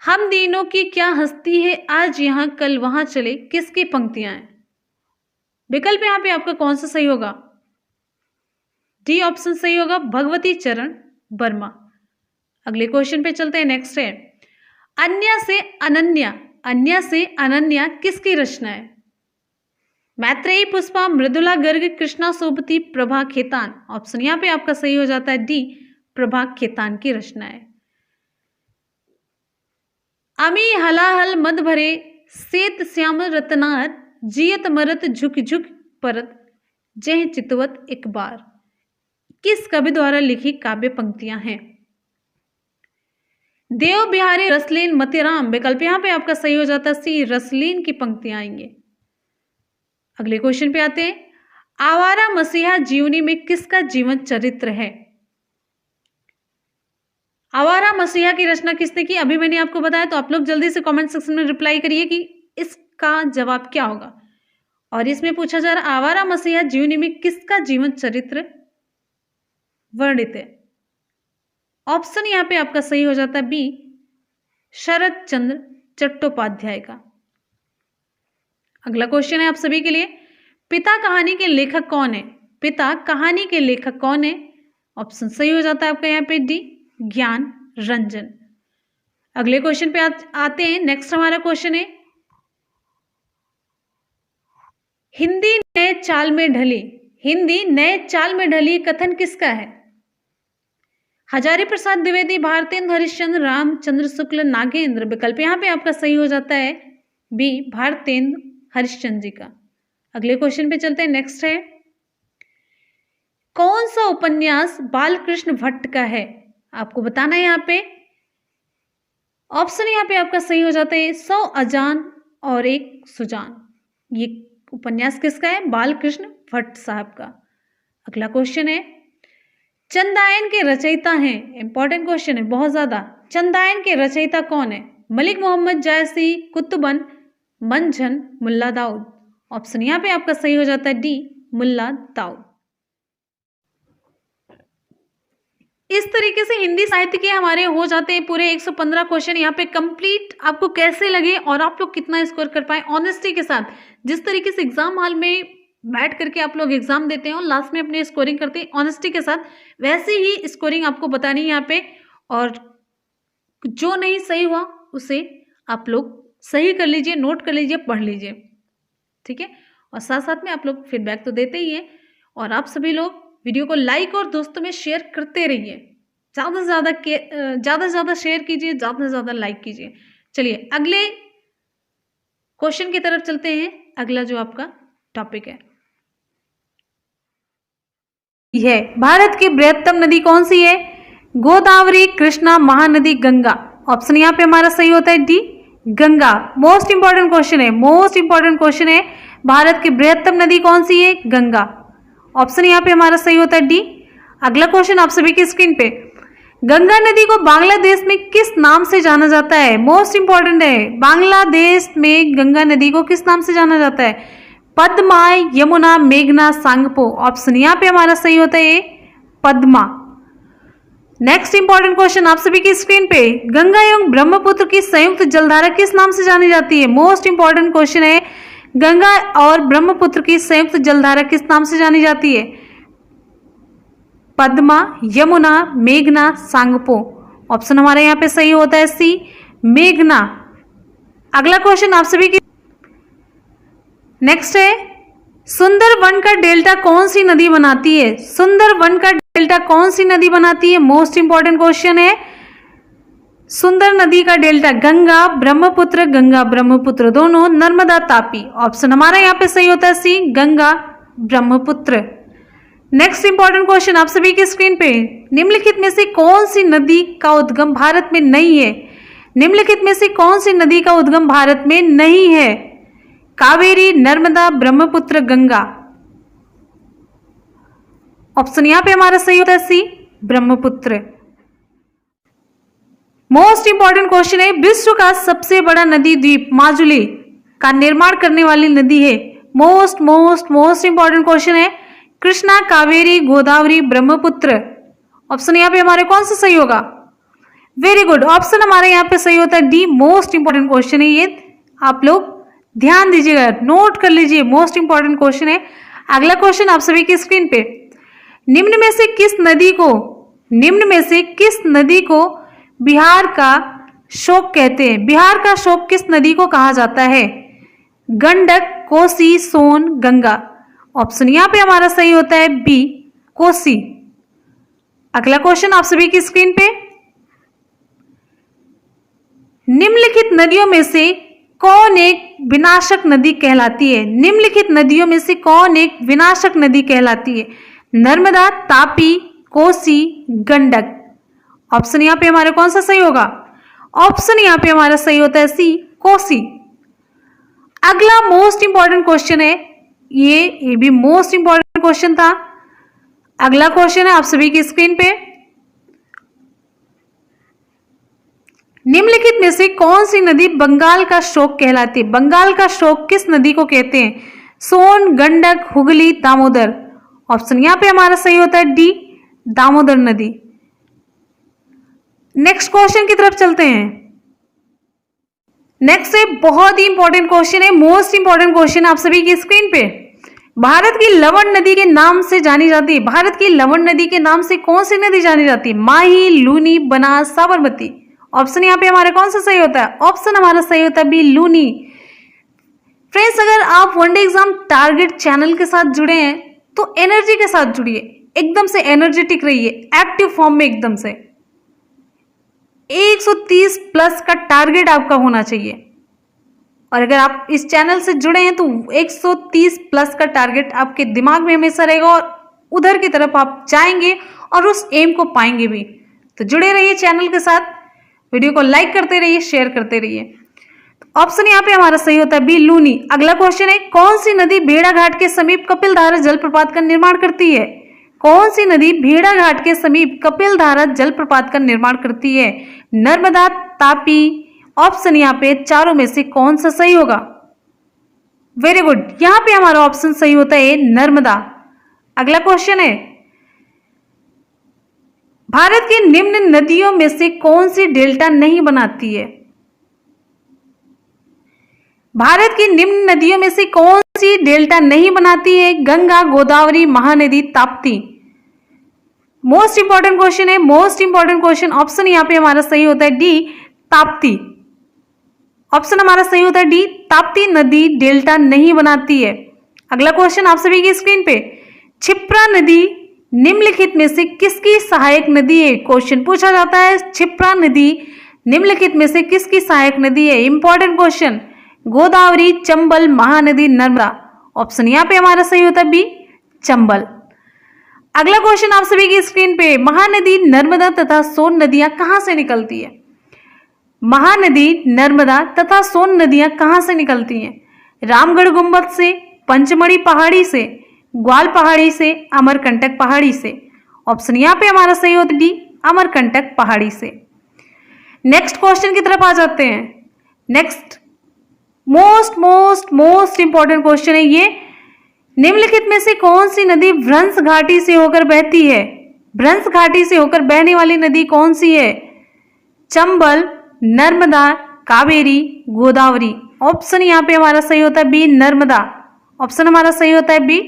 हम दीनों की क्या हस्ती है, आज यहां कल वहां चले, किसकी पंक्तियां हैं? विकल्प यहाँ पे आपका कौन सा सही होगा? डी ऑप्शन सही होगा, भगवती चरण वर्मा। अगले क्वेश्चन पे चलते हैं। नेक्स्ट है, अन्य से अनन्या, अन्य से अनन्या किसकी रचना है? मैत्रेयी, पुष्पा, मृदुला गर्ग, कृष्णा सोबती, प्रभा खेतान। ऑप्शन यहाँ पे आपका सही हो जाता है डी, प्रभा खेतान की रचना है। अमी हलाहल मद भरे, सेत श्याम रतनार, जियत मरत झुक झुक परत, जह चितवत एक बार, किस कवि द्वारा लिखी काव्य पंक्तियां हैं? देव बिहारी रसलीन मतिराम। विकल्प यहाँ पे आपका सही हो जाता है सी, रसलीन की पंक्तियां आएंगे। अगले क्वेश्चन पे आते हैं, आवारा मसीहा जीवनी में किसका जीवन चरित्र है? आवारा मसीहा की रचना किसने की? अभी मैंने आपको बताया, तो आप लोग जल्दी से कमेंट सेक्शन में रिप्लाई करिए कि इसका जवाब क्या होगा। और इसमें पूछा जा रहा, आवारा मसीहा जीवनी में किसका जीवन चरित्र वर्णित है? ऑप्शन यहाँ पे आपका सही हो जाता है बी, शरद चंद्र चट्टोपाध्याय का। अगला क्वेश्चन है आप सभी के लिए, पिता कहानी के लेखक कौन है? पिता कहानी के लेखक कौन है? ऑप्शन सही हो जाता है आपका यहाँ पे डी, ज्ञान रंजन। अगले क्वेश्चन पे आते हैं। नेक्स्ट हमारा क्वेश्चन है, हिंदी नए चाल में ढली, हिंदी नए चाल में ढली कथन किसका है? हजारी प्रसाद द्विवेदी, भारतेंद्र हरिश्चंद्र, रामचंद्र शुक्ल, नागेंद्र। विकल्प यहाँ पे आपका सही हो जाता है बी, भारतेंद्र हरिश्चंद्र जी का। अगले क्वेश्चन पे चलते हैं। नेक्स्ट है, कौन सा उपन्यास बालकृष्ण भट्ट का है? आपको बताना है यहाँ पे। ऑप्शन यहाँ पे आपका सही हो जाता है 100 अजान और एक सुजान। ये उपन्यास किसका है? बालकृष्ण भट्ट साहब का। अगला क्वेश्चन है, चंदायन के रचयिता हैं, इंपॉर्टेंट क्वेश्चन है बहुत ज्यादा। चंदायन के रचयिता कौन है? मलिक मोहम्मद जायसी, कुतुबन, मंझन, मुल्ला दाऊद। ऑप्शन यहाँ पे आपका सही हो जाता है डी, मुल्ला दाऊद। इस तरीके से हिंदी साहित्य के हमारे हो जाते हैं पूरे 115 क्वेश्चन यहाँ पे कंप्लीट। आपको कैसे लगे और आप लोग कितना स्कोर कर पाए ऑनेस्टी के साथ? जिस तरीके से एग्जाम हॉल में बैठ करके आप लोग एग्जाम देते हैं और लास्ट में अपनी स्कोरिंग करते हैं ऑनेस्टी के साथ, वैसे ही स्कोरिंग आपको बतानी है यहाँ पे। और जो नहीं सही हुआ उसे आप लोग सही कर लीजिए, नोट कर लीजिए, पढ़ लीजिए, ठीक है। और साथ साथ में आप लोग फीडबैक तो देते ही हैं। और आप सभी लोग वीडियो को लाइक और दोस्तों में शेयर करते रहिए, ज़्यादा से ज़्यादा शेयर कीजिए, ज़्यादा से ज़्यादा लाइक कीजिए। चलिए अगले क्वेश्चन की तरफ चलते हैं। अगला जो आपका टॉपिक है यह भारत की बृहत्तम नदी कौन सी है? गोदावरी, कृष्णा, महानदी, गंगा। ऑप्शन यहाँ पे हमारा सही होता है D, Ganga. Most important question है, मोस्ट इंपॉर्टेंट क्वेश्चन है। भारत की बृहत्तम नदी कौन सी है? गंगा। ऑप्शन यहाँ पे हमारा सही होता है डी। अगला क्वेश्चन आप सभी की स्क्रीन पे, गंगा नदी को बांग्लादेश में किस नाम से जाना जाता है? मोस्ट इंपॉर्टेंट है, बांग्लादेश में गंगा नदी को किस नाम से जाना जाता है? पद्मा, यमुना, मेघना, सांगपो। ऑप्शन यहाँ पे हमारा सही होता है पद्मा। नेक्स्ट इंपॉर्टेंट क्वेश्चन आप सभी की स्क्रीन पे, गंगा एवं ब्रह्मपुत्र की संयुक्त जलधारा किस नाम से जानी जाती है? मोस्ट इंपॉर्टेंट क्वेश्चन है, गंगा और ब्रह्मपुत्र की संयुक्त जलधारा किस नाम से जानी जाती है? पद्मा, यमुना, मेघना, सांगपो। ऑप्शन हमारा यहाँ पे सही होता है सी, मेघना। अगला क्वेश्चन आप सभी की नेक्स्ट है, सुंदरवन का डेल्टा कौन सी नदी बनाती है? सुंदरवन का डेल्टा कौन सी नदी बनाती है? मोस्ट इंपॉर्टेंट क्वेश्चन है। सुंदर नदी का डेल्टा गंगा ब्रह्मपुत्र दोनों, नर्मदा, तापी। ऑप्शन हमारा यहाँ पे सही होता है C, Ganga Brahmaputra. Next important question आप सभी की स्क्रीन पे, निम्नलिखित में से कौन सी नदी का उद्गम भारत में नहीं है? निम्नलिखित में से कौन सी नदी का उद्गम भारत में नहीं है? कावेरी, नर्मदा, ब्रह्मपुत्र, गंगा। ऑप्शन यहां पे हमारा सही होता है सी, ब्रह्मपुत्र। मोस्ट इंपॉर्टेंट क्वेश्चन है, विश्व का सबसे बड़ा नदी द्वीप माजुली का निर्माण करने वाली नदी है? मोस्ट इंपॉर्टेंट क्वेश्चन है, कृष्णा, कावेरी, गोदावरी, ब्रह्मपुत्र। ऑप्शन यहाँ पे हमारे कौन सा सही होगा? वेरी गुड, ऑप्शन हमारे यहाँ पे सही होता है डी। मोस्ट इंपॉर्टेंट क्वेश्चन है ये, आप लोग ध्यान दीजिएगा, नोट कर लीजिए, मोस्ट इंपॉर्टेंट क्वेश्चन है। अगला क्वेश्चन आप सभी की स्क्रीन पे, निम्न में से किस नदी को बिहार का शोक कहते हैं? बिहार का शोक किस नदी को कहा जाता है? गंडक, कोसी, सोन, गंगा। ऑप्शन यहाँ पे हमारा सही होता है बी, कोसी। अगला क्वेश्चन आप सभी की स्क्रीन पे, निम्नलिखित नदियों में से कौन एक विनाशक नदी कहलाती है? निम्नलिखित नदियों में से कौन एक विनाशक नदी कहलाती है? नर्मदा, तापी, कोसी, गंडक। ऑप्शन यहाँ पे हमारा कौन सा सही होगा? ऑप्शन यहाँ पे हमारा सही होता है सी, कोसी। अगला मोस्ट इंपॉर्टेंट क्वेश्चन है, ये भी मोस्ट इंपॉर्टेंट क्वेश्चन था। अगला क्वेश्चन है आप सभी की स्क्रीन पे, निम्नलिखित में से कौन सी नदी बंगाल का शोक कहलाती है? बंगाल का शोक किस नदी को कहते हैं? सोन, गंडक, हुगली, दामोदर। ऑप्शन यहाँ पे हमारा सही होता है डी, दामोदर नदी। नेक्स्ट क्वेश्चन की तरफ चलते हैं। नेक्स्ट है बहुत ही इंपॉर्टेंट क्वेश्चन है, मोस्ट इंपॉर्टेंट क्वेश्चन आप सभी की स्क्रीन पे, भारत की लवण नदी के नाम से जानी जाती है? भारत की लवण नदी के नाम से कौन सी नदी जानी जाती है? माही, लूनी, बनास, साबरमती। ऑप्शन यहाँ पे हमारा कौन सा सही होता है? ऑप्शन हमारा सही होता है बी, लूनी। फ्रेंड्स, अगर आप वनडे एग्जाम टारगेट चैनल के साथ जुड़े हैं तो एनर्जी के साथ जुड़िए, एकदम से एनर्जेटिक रहिए, एक्टिव फॉर्म में एकदम से। 130 प्लस का टारगेट आपका होना चाहिए, और अगर आप इस चैनल से जुड़े हैं तो 130 प्लस का टारगेट आपके दिमाग में हमेशा रहेगा और उधर की तरफ आप जाएंगे और उस एम को पाएंगे भी। तो जुड़े रहिए चैनल के साथ, वीडियो को लाइक करते रहिए, शेयर करते रहिए। ऑप्शन यहाँ पे हमारा सही होता है बी, लूनी। अगला क्वेश्चन है, कौन सी नदी भेड़ाघाट के समीप कपिलधारा जलप्रपात का निर्माण करती है? कौन सी नदी भेड़ाघाट के समीप कपिलधारा जलप्रपात का निर्माण करती है? नर्मदा, तापी। ऑप्शन यहाँ पे चारों में से कौन सा सही होगा? वेरी गुड, यहाँ पे हमारा ऑप्शन सही होता है नर्मदा। अगला क्वेश्चन है, भारत की निम्न नदियों में से कौन सी डेल्टा नहीं बनाती है? भारत की निम्न नदियों में से कौन सी डेल्टा नहीं बनाती है? Ganga, Godavari, Mahanadi, Tapti. Most important question है, मोस्ट इंपॉर्टेंट क्वेश्चन। ऑप्शन यहाँ पे हमारा सही होता है डी, ताप्ती। ऑप्शन हमारा सही होता है डी, ताप्ती नदी डेल्टा नहीं बनाती है। अगला क्वेश्चन आप सभी की स्क्रीन पे, क्षिप्रा नदी निम्नलिखित में से किसकी सहायक नदी है? क्वेश्चन पूछा जाता है क्षिप्रा नदी निम्नलिखित में से किसकी सहायक नदी है? Important question. Godavari, Chambal, Mahanadi, Narmada. Option यहाँ पे हमारा सही होता है बी, चंबल। अगला क्वेश्चन आप सभी की स्क्रीन पे, महानदी, नर्मदा तथा सोन नदियां कहां से निकलती है? महानदी, नर्मदा तथा सोन नदियां कहां से निकलती हैं? रामगढ़ गुंबद से, पंचमढ़ी पहाड़ी से, ग्वाल पहाड़ी से, अमरकंटक पहाड़ी से। ऑप्शन यहाँ पे हमारा सही होता है डी, अमरकंटक पहाड़ी से। नेक्स्ट क्वेश्चन की तरफ आ जाते हैं। नेक्स्ट मोस्ट इंपॉर्टेंट क्वेश्चन है ये, निम्नलिखित में से कौन सी नदी भ्रंश घाटी से होकर बहती है? भ्रंश घाटी से होकर बहने वाली नदी कौन सी है? चंबल, नर्मदा, कावेरी, गोदावरी। ऑप्शन यहाँ पे हमारा सही होता है बी, नर्मदा। ऑप्शन हमारा सही होता है बी,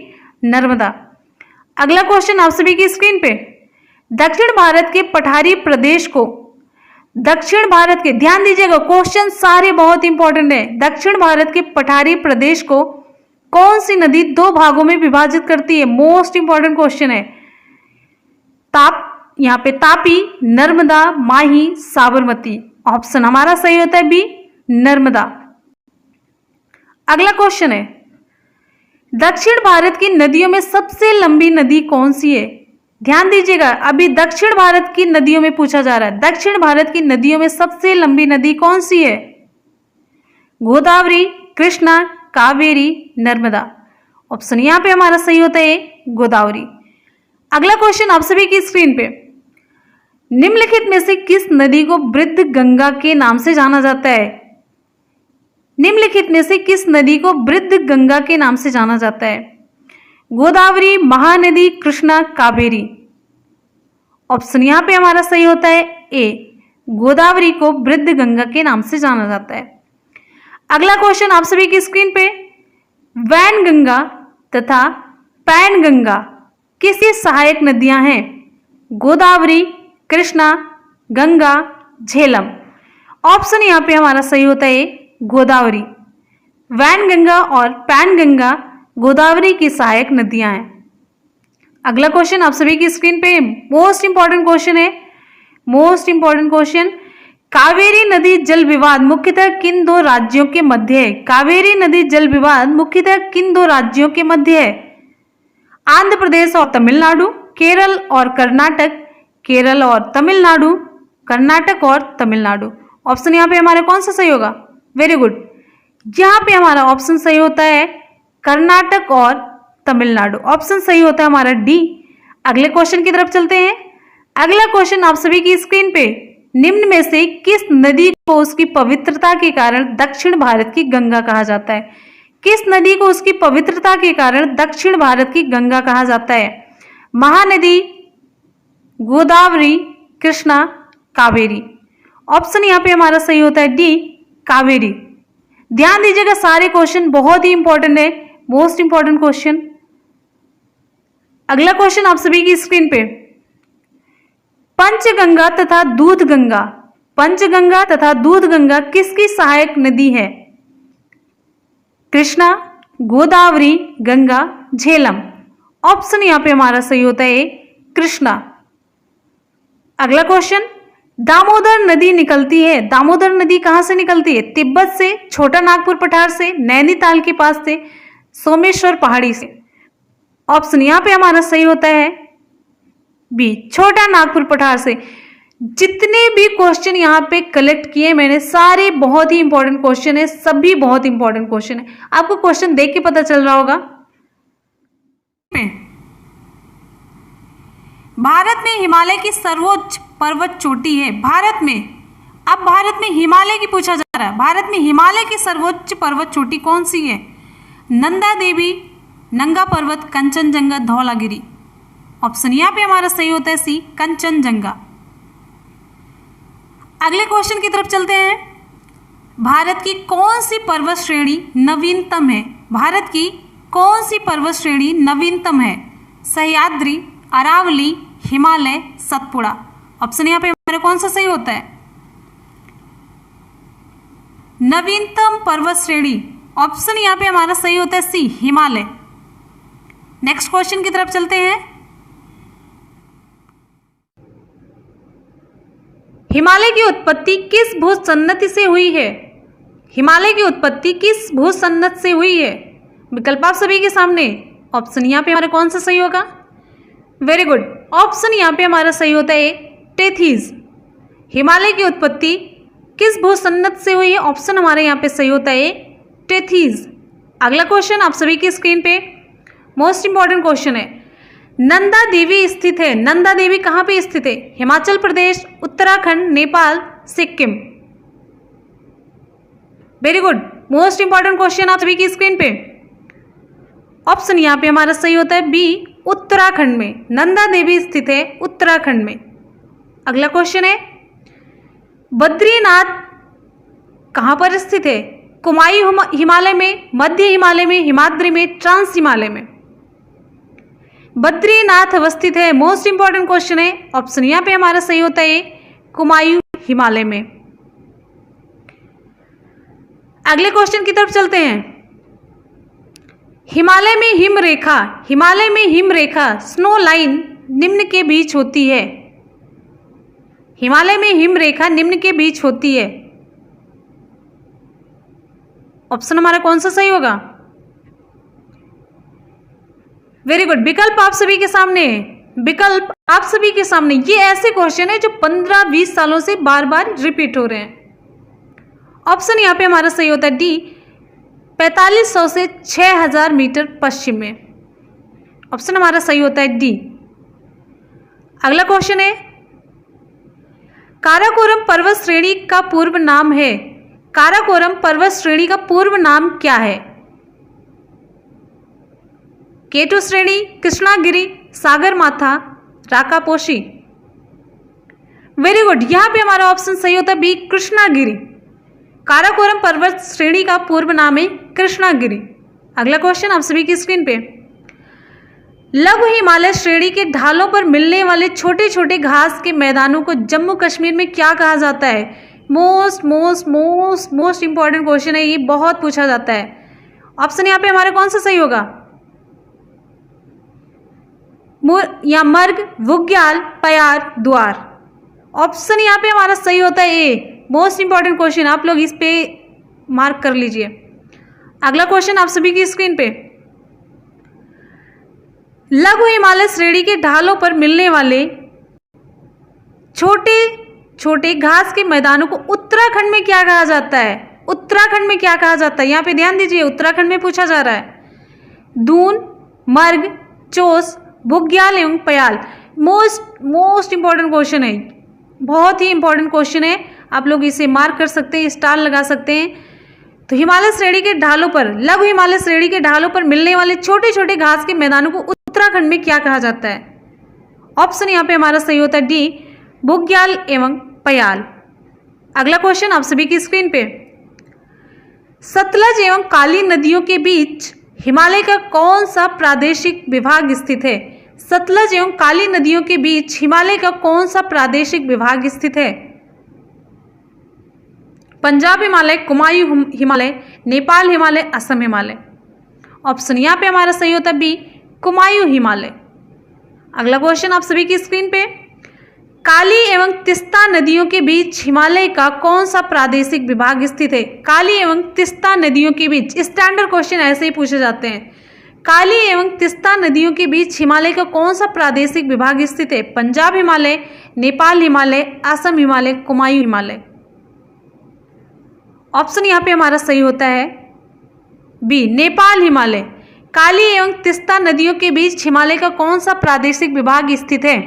नर्मदा। अगला क्वेश्चन आप सभी की स्क्रीन पे, दक्षिण भारत के पठारी प्रदेश को, दक्षिण भारत के, ध्यान दीजिएगा क्वेश्चन सारे बहुत इंपॉर्टेंट है। दक्षिण भारत के पठारी प्रदेश को कौन सी नदी दो भागों में विभाजित करती है? मोस्ट इंपॉर्टेंट क्वेश्चन है। यहाँ पे तापी, नर्मदा, माही, साबरमती। ऑप्शन हमारा सही होता है बी, नर्मदा। अगला क्वेश्चन है, दक्षिण भारत की नदियों में सबसे लंबी नदी कौन सी है? ध्यान दीजिएगा, अभी दक्षिण भारत की नदियों में पूछा जा रहा है। दक्षिण भारत की नदियों में सबसे लंबी नदी कौन सी है? गोदावरी, कृष्णा, कावेरी, नर्मदा। ऑप्शन यहां पे हमारा सही होता है गोदावरी। अगला क्वेश्चन आप सभी की स्क्रीन पे, निम्नलिखित में से किस नदी को वृद्ध गंगा के नाम से जाना जाता है? निम्नलिखित में से किस नदी को वृद्ध गंगा के नाम से जाना जाता है? गोदावरी, महानदी, कृष्णा, कावेरी। ऑप्शन यहां पे हमारा सही होता है ए, गोदावरी को वृद्ध गंगा के नाम से जाना जाता है। अगला क्वेश्चन आप सभी की स्क्रीन पे, वैन गंगा तथा पैन गंगा किसकी सहायक नदियां हैं? गोदावरी, कृष्णा, गंगा, झेलम। ऑप्शन यहां पे हमारा सही होता है गोदावरी। वैन गंगा और पैन गंगा गोदावरी की सहायक नदियां हैं। अगला क्वेश्चन आप सभी की स्क्रीन पे मोस्ट इंपॉर्टेंट क्वेश्चन है, मोस्ट इंपॉर्टेंट क्वेश्चन, कावेरी नदी जल विवाद मुख्यतः किन दो राज्यों के मध्य है? कावेरी नदी जल विवाद मुख्यतः किन दो राज्यों के मध्य है? आंध्र प्रदेश और तमिलनाडु, केरल और कर्नाटक, केरल और तमिलनाडु, कर्नाटक और तमिलनाडु। ऑप्शन यहाँ पे हमारा कौन सा सही होगा? वेरी गुड, यहाँ पे हमारा ऑप्शन सही होता है कर्नाटक और तमिलनाडु। ऑप्शन सही होता है हमारा डी। अगले क्वेश्चन की तरफ चलते हैं। अगला क्वेश्चन आप सभी की स्क्रीन पे, निम्न में से किस नदी को उसकी पवित्रता के कारण दक्षिण भारत की गंगा कहा जाता है? किस नदी को उसकी पवित्रता के कारण दक्षिण भारत की गंगा कहा जाता है? महानदी, गोदावरी, कृष्णा, कावेरी। ऑप्शन यहाँ पे हमारा सही होता है डी, कावेरी। ध्यान दीजिएगा सारे क्वेश्चन बहुत ही इंपॉर्टेंट है, मोस्ट इंपॉर्टेंट क्वेश्चन। अगला क्वेश्चन आप सभी की स्क्रीन पे, पंचगंगा तथा दूधगंगा, पंचगंगा तथा दूधगंगा किसकी सहायक नदी है? कृष्णा, गोदावरी, गंगा, झेलम। ऑप्शन यहां पे हमारा सही होता है कृष्णा। अगला क्वेश्चन, दामोदर नदी निकलती है, दामोदर नदी कहां से निकलती है? तिब्बत से, छोटा नागपुर पठार से, नैनीताल के पास से, सोमेश्वर पहाड़ी से। ऑप्शन यहां पे हमारा सही होता है बी, छोटा नागपुर पठार से। जितने भी क्वेश्चन यहाँ पे कलेक्ट किए मैंने सारे बहुत ही इंपॉर्टेंट क्वेश्चन है, सभी बहुत इंपॉर्टेंट क्वेश्चन है। आपको क्वेश्चन देख के पता चल रहा होगा। भारत में हिमालय की सर्वोच्च पर्वत चोटी है, भारत में, अब भारत में हिमालय की पूछा जा रहा है, भारत में हिमालय की सर्वोच्च पर्वत चोटी कौन सी है? नंदा देवी, नंगा पर्वत, कंचनजंगा, धौलागिरी। ऑप्शन यहाँ पे हमारा सही होता है सी, कंचनजंगा। अगले क्वेश्चन की तरफ चलते हैं। भारत की कौन सी पर्वत श्रेणी नवीनतम है? भारत की कौन सी पर्वत श्रेणी नवीनतम है? सह्याद्री, अरावली, हिमालय, सतपुड़ा। ऑप्शन यहाँ पे हमारा कौन सा सही होता है? नवीनतम पर्वत श्रेणी, ऑप्शन यहाँ पे हमारा सही होता है सी, हिमालय। नेक्स्ट क्वेश्चन की तरफ चलते हैं। हिमालय की उत्पत्ति किस भूसन्नति से हुई है? हिमालय की उत्पत्ति किस भूसन्नत से हुई है? विकल्प आप सभी के सामने। ऑप्शन यहाँ पे हमारा कौन सा सही होगा? वेरी गुड, ऑप्शन यहाँ पे हमारा सही होता है टेथीज। हिमालय की उत्पत्ति किस भूसन्नत से हुई है? ऑप्शन हमारे यहाँ पे सही होता है टेथीज। अगला क्वेश्चन आप सभी की स्क्रीन पे, मोस्ट इंपॉर्टेंट क्वेश्चन है। नंदा देवी स्थित है, नंदा देवी कहाँ पे स्थित है? Himachal Pradesh, Uttarakhand, Nepal, Sikkim. Very good, most important question आप सभी की स्क्रीन पे। ऑप्शन यहाँ पे हमारा सही होता है बी, उत्तराखंड में। नंदा देवी स्थित है उत्तराखंड में। अगला क्वेश्चन है, बद्रीनाथ कहाँ पर स्थित है? कुमायूं हिमालय में, मध्य हिमालय में, हिमाद्री में, ट्रांस हिमालय में। बद्रीनाथ अवस्थित है, मोस्ट इंपॉर्टेंट क्वेश्चन है। ऑप्शन यहाँ पे हमारा सही होता है कुमायूं हिमालय में। अगले क्वेश्चन की तरफ चलते हैं। हिमालय में हिमरेखा, हिमालय में हिमरेखा स्नो लाइन निम्न के बीच होती है। हिमालय में हिमरेखा निम्न के बीच होती है। ऑप्शन हमारा कौन सा सही होगा? वेरी गुड, विकल्प आप सभी के सामने है। विकल्प आप सभी के सामने। ये ऐसे क्वेश्चन है जो 15-20 सालों से बार बार रिपीट हो रहे हैं। ऑप्शन यहाँ पे हमारा सही होता है डी, 4500 से 6000 मीटर पश्चिम में। ऑप्शन हमारा सही होता है डी। अगला क्वेश्चन है, काराकोरम पर्वत श्रेणी का पूर्व नाम है। काराकोरम पर्वत श्रेणी का पूर्व नाम क्या है? केटू श्रेणी, कृष्णागिरी, सागरमाथा, राकापोशी। वेरी गुड, यहां पे हमारा ऑप्शन सही होता है बी, कृष्णागिरी। काराकोरम पर्वत श्रेणी का पूर्व नाम है कृष्णागिरी। अगला क्वेश्चन आप सभी की स्क्रीन पे, लघु हिमालय श्रेणी के ढालों पर मिलने वाले छोटे छोटे घास के मैदानों को जम्मू कश्मीर में क्या कहा जाता है? मोस्ट इंपॉर्टेंट क्वेश्चन है, ये बहुत पूछा जाता है। ऑप्शन यहाँ पे हमारा कौन सा सही होगा? या मर्ग, बुग्याल, पयार, द्वार। ऑप्शन यहाँ पे हमारा सही होता है ए, मोस्ट इंपॉर्टेंट क्वेश्चन, आप लोग इस पे मार्क कर लीजिए। अगला क्वेश्चन आप सभी की स्क्रीन पे, लघु हिमालय श्रेणी के ढालों पर मिलने वाले छोटे छोटे घास के मैदानों को उत्तराखंड में क्या कहा जाता है? उत्तराखंड में क्या कहा जाता है? यहाँ पे ध्यान दीजिए, उत्तराखंड में पूछा जा रहा है। दून, मर्ग, चोस, बुग्याल एवं पयाल। मोस्ट इंपॉर्टेंट क्वेश्चन है, बहुत ही इंपॉर्टेंट क्वेश्चन है। आप लोग इसे मार्क कर सकते हैं, स्टार लगा सकते हैं। तो हिमालय श्रेणी के ढालों पर, लघु हिमालय श्रेणी के ढालों पर मिलने वाले छोटे छोटे घास के मैदानों को उत्तराखंड में क्या कहा जाता है? ऑप्शन यहाँ पे हमारा सही होता है डी, बुग्याल एवं पयाल। अगला क्वेश्चन आप सभी की स्क्रीन पे, सतलज एवं काली नदियों के बीच हिमालय का कौन सा प्रादेशिक विभाग स्थित है? सतलज एवं काली नदियों के बीच हिमालय का कौन सा प्रादेशिक विभाग स्थित है? पंजाब हिमालय, कुमायूं हिमालय, नेपाल हिमालय, असम हिमालय। ऑप्शन यहाँ पे हमारा सही होता है बी, कुमायूं हिमालय। अगला क्वेश्चन आप सभी की स्क्रीन पे, काली एवं तिस्ता नदियों के बीच हिमालय का कौन सा प्रादेशिक विभाग स्थित है? काली एवं तिस्ता नदियों के बीच, स्टैंडर्ड क्वेश्चन ऐसे ही पूछे जाते हैं। काली एवं तिस्ता नदियों के बीच हिमालय का कौन सा प्रादेशिक विभाग स्थित है? पंजाब हिमालय, नेपाल हिमालय, असम हिमालय, कुमायूं हिमालय। ऑप्शन यहाँ पे हमारा सही होता है बी, नेपाल हिमालय। काली एवं तिस्ता नदियों के बीच हिमालय का कौन सा प्रादेशिक विभाग स्थित है?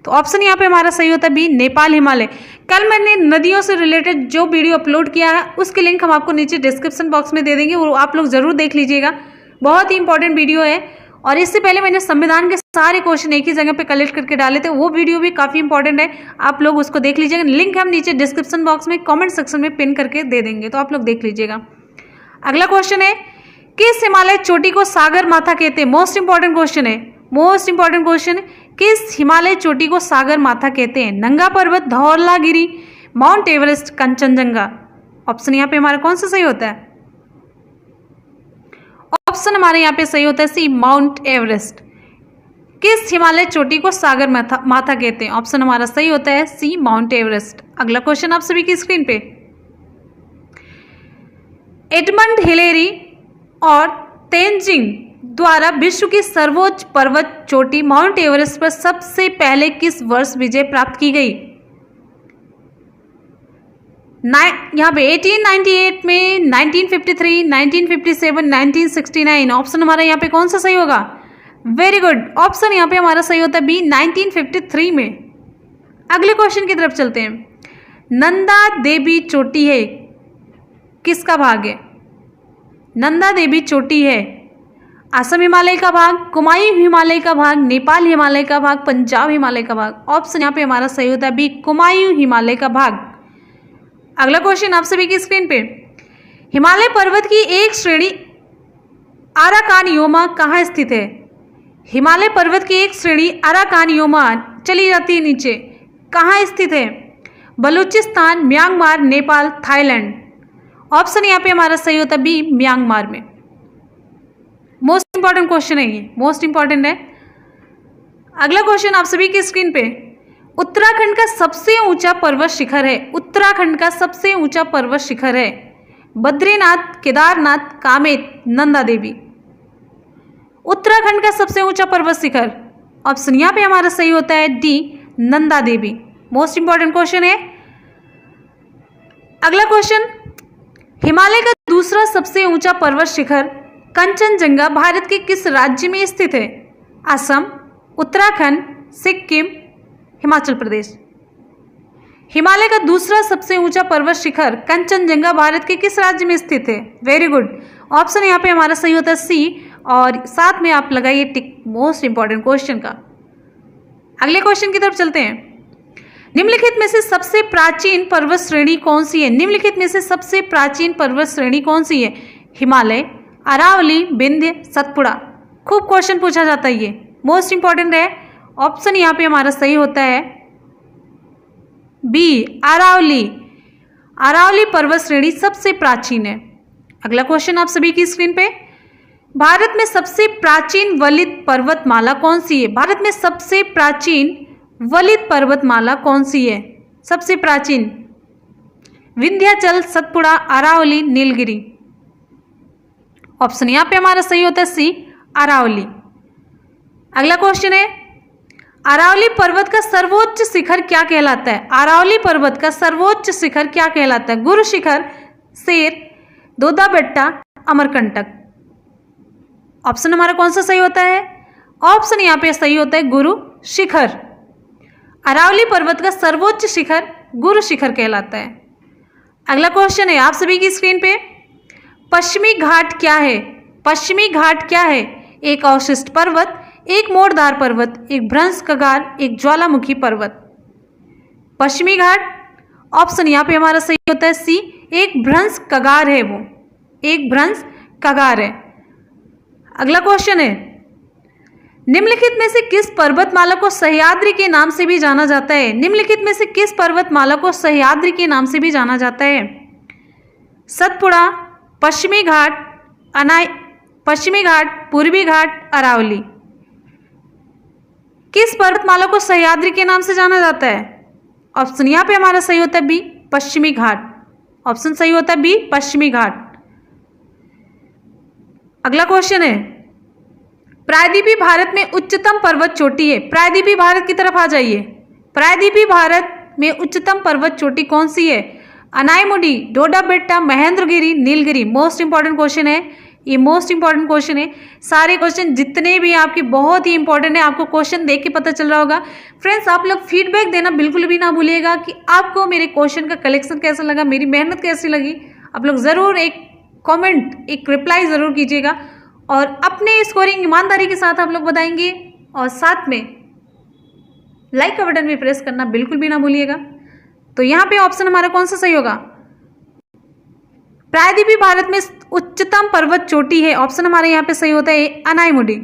तो ऑप्शन यहाँ पे हमारा सही होता है बी, नेपाल हिमालय। कल मैंने नदियों से रिलेटेड जो वीडियो अपलोड किया है उसके लिंक हम आपको नीचे डिस्क्रिप्शन बॉक्स में दे देंगे, वो आप लोग जरूर देख लीजिएगा, बहुत ही इंपॉर्टेंट वीडियो है। और इससे पहले मैंने संविधान के सारे क्वेश्चन एक ही जगह पे कलेक्ट करके डाले थे, वो वीडियो भी काफ़ी इंपॉर्टेंट है, आप लोग उसको देख लीजिएगा। लिंक हम नीचे डिस्क्रिप्शन बॉक्स में कमेंट सेक्शन में पिन करके दे देंगे, तो आप लोग देख लीजिएगा। अगला क्वेश्चन है, किस हिमालय चोटी को सागर माथा कहते हैं? मोस्ट इंपॉर्टेंट क्वेश्चन है, मोस्ट इंपॉर्टेंट क्वेश्चन। किस हिमालय चोटी को सागर माथा कहते हैं? नंगा पर्वत, Dhaulagiri, mount Everest, Kanchenjunga. Option यहाँ पे हमारा कौन सा सही होता है? ऑप्शन हमारे यहाँ पे सही होता है सी, माउंट एवरेस्ट। किस हिमालय चोटी को सागर माथा कहते हैं? ऑप्शन हमारा सही होता है सी, माउंट एवरेस्ट। अगला क्वेश्चन आप सभी की स्क्रीन पे, एडमंड हिलेरी और तेंजिंग द्वारा विश्व की सर्वोच्च पर्वत चोटी माउंट एवरेस्ट पर सबसे पहले किस वर्ष विजय प्राप्त की गई? यहाँ पे 1898 में, 1953, 1957, 1969। ऑप्शन हमारा यहाँ पे कौन सा सही होगा? वेरी गुड, ऑप्शन यहाँ पे हमारा सही होता है बी, 1953 में। अगले क्वेश्चन की तरफ चलते हैं। नंदा देवी चोटी है किसका भाग है? नंदा देवी चोटी है असम हिमालय का भाग, कुमायूं हिमालय का भाग, नेपाल हिमालय का भाग, पंजाब हिमालय का भाग। ऑप्शन यहाँ पे हमारा सही होता है बी, कुमायूं हिमालय का भाग। अगला क्वेश्चन आप सभी की स्क्रीन पे, हिमालय पर्वत की एक श्रेणी अराकानयोमा कहाँ स्थित है? हिमालय पर्वत की एक श्रेणी अराकानयोमा चली जाती है नीचे, कहाँ स्थित है? Balochistan, Myanmar, Nepal, Thailand. Option यहाँ पे हमारा सही होता है बी, म्यांमार में। मोस्ट इंपॉर्टेंट क्वेश्चन है ये, मोस्ट इंपॉर्टेंट है। अगला क्वेश्चन आप सभी की स्क्रीन पे, उत्तराखंड का सबसे ऊंचा पर्वत शिखर है, उत्तराखंड का सबसे ऊंचा पर्वत शिखर है बद्रीनाथ, केदारनाथ, कामेत, नंदा देवी। उत्तराखंड का सबसे ऊंचा पर्वत शिखर, ऑप्शन यहाँ पे हमारा सही होता है D, Nanda Devi. Most important question है। अगला क्वेश्चन, हिमालय का दूसरा सबसे ऊंचा पर्वत शिखर कंचनजंगा भारत के किस राज्य में स्थित है? असम, उत्तराखंड, सिक्किम, हिमाचल प्रदेश। हिमालय का दूसरा सबसे ऊंचा पर्वत शिखर कंचनजंगा भारत के किस राज्य में स्थित है? वेरी गुड, ऑप्शन यहाँ पे हमारा सही होता है सी, और साथ में आप लगाइए टिक मोस्ट इंपॉर्टेंट क्वेश्चन का। अगले क्वेश्चन की तरफ चलते हैं। निम्नलिखित में से सबसे प्राचीन पर्वत श्रेणी कौन सी है? निम्नलिखित में से सबसे प्राचीन पर्वत श्रेणी कौन सी है? हिमालय, अरावली, विंध्य, सतपुड़ा। खूब क्वेश्चन पूछा जाता है, ये मोस्ट इंपॉर्टेंट है। ऑप्शन यहाँ पे हमारा सही होता है बी, अरावली। अरावली पर्वत श्रेणी सबसे प्राचीन है। अगला क्वेश्चन आप सभी की स्क्रीन पे, भारत में सबसे प्राचीन वलित पर्वतमाला कौन सी है? भारत में सबसे प्राचीन वलित पर्वतमाला कौन सी है? सबसे प्राचीन, विंध्याचल, सतपुड़ा, अरावली, नीलगिरी। ऑप्शन यहाँ पे हमारा सही होता है सी, अरावली। अगला क्वेश्चन है, अरावली पर्वत का सर्वोच्च शिखर क्या कहलाता है? अरावली पर्वत का सर्वोच्च शिखर क्या कहलाता है? गुरु शिखर, शेर, दोदा बेट्टा, अमरकंटक। ऑप्शन हमारा कौन सा सही होता है? ऑप्शन यहाँ पे सही होता है गुरु शिखर। अरावली पर्वत का सर्वोच्च शिखर गुरु शिखर कहलाता है। अगला क्वेश्चन है आप सभी की स्क्रीन पे, पश्चिमी घाट क्या है? पश्चिमी घाट क्या है? एक अवशिष्ट पर्वत, एक मोड़दार पर्वत, एक भ्रंश कगार, एक ज्वालामुखी पर्वत। पश्चिमी घाट, ऑप्शन यहाँ पे हमारा सही होता है सी, एक भ्रंश कगार है, वो एक भ्रंश कगार है। अगला क्वेश्चन है, निम्नलिखित में से किस पर्वतमाला को सह्याद्री के नाम से भी जाना जाता है? निम्नलिखित में से किस पर्वतमाला को सह्याद्री के नाम से भी जाना जाता है? सतपुड़ा, पश्चिमी घाट, पश्चिमी घाट, पूर्वी घाट, अरावली। किस पर्वतमाला को सह्याद्री के नाम से जाना जाता है? ऑप्शन यहाँ पे हमारा सही होता है बी, पश्चिमी घाट। ऑप्शन सही होता है बी, पश्चिमी घाट। अगला क्वेश्चन है, प्रायद्वीपी भारत में उच्चतम पर्वत चोटी है। प्रायद्वीपी भारत की तरफ आ जाइए। प्रायद्वीपी भारत में उच्चतम पर्वत चोटी कौन सी है? Anamudi, Doda Betta, Mahendragiri, Nilgiri. Most important question है ये, मोस्ट इंपॉर्टेंट क्वेश्चन है। सारे क्वेश्चन जितने भी आपके बहुत ही इंपॉर्टेंट है, आपको क्वेश्चन देख के पता चल रहा होगा। फ्रेंड्स, आप लोग फीडबैक देना बिल्कुल भी ना भूलिएगा कि आपको मेरे क्वेश्चन का कलेक्शन कैसा लगा, मेरी मेहनत कैसी लगी। आप लोग ज़रूर एक कमेंट, एक रिप्लाई ज़रूर कीजिएगा और अपने स्कोरिंग ईमानदारी के साथ आप लोग बताएंगे, और साथ में लाइक का बटन भी प्रेस करना बिल्कुल भी ना भूलिएगा। तो यहाँ पे ऑप्शन हमारा कौन सा सही होगा? प्रायद्वीपी भारत में उच्चतम पर्वत चोटी है? ऑप्शन हमारे यहाँ पे सही होता है अनाईमुडी।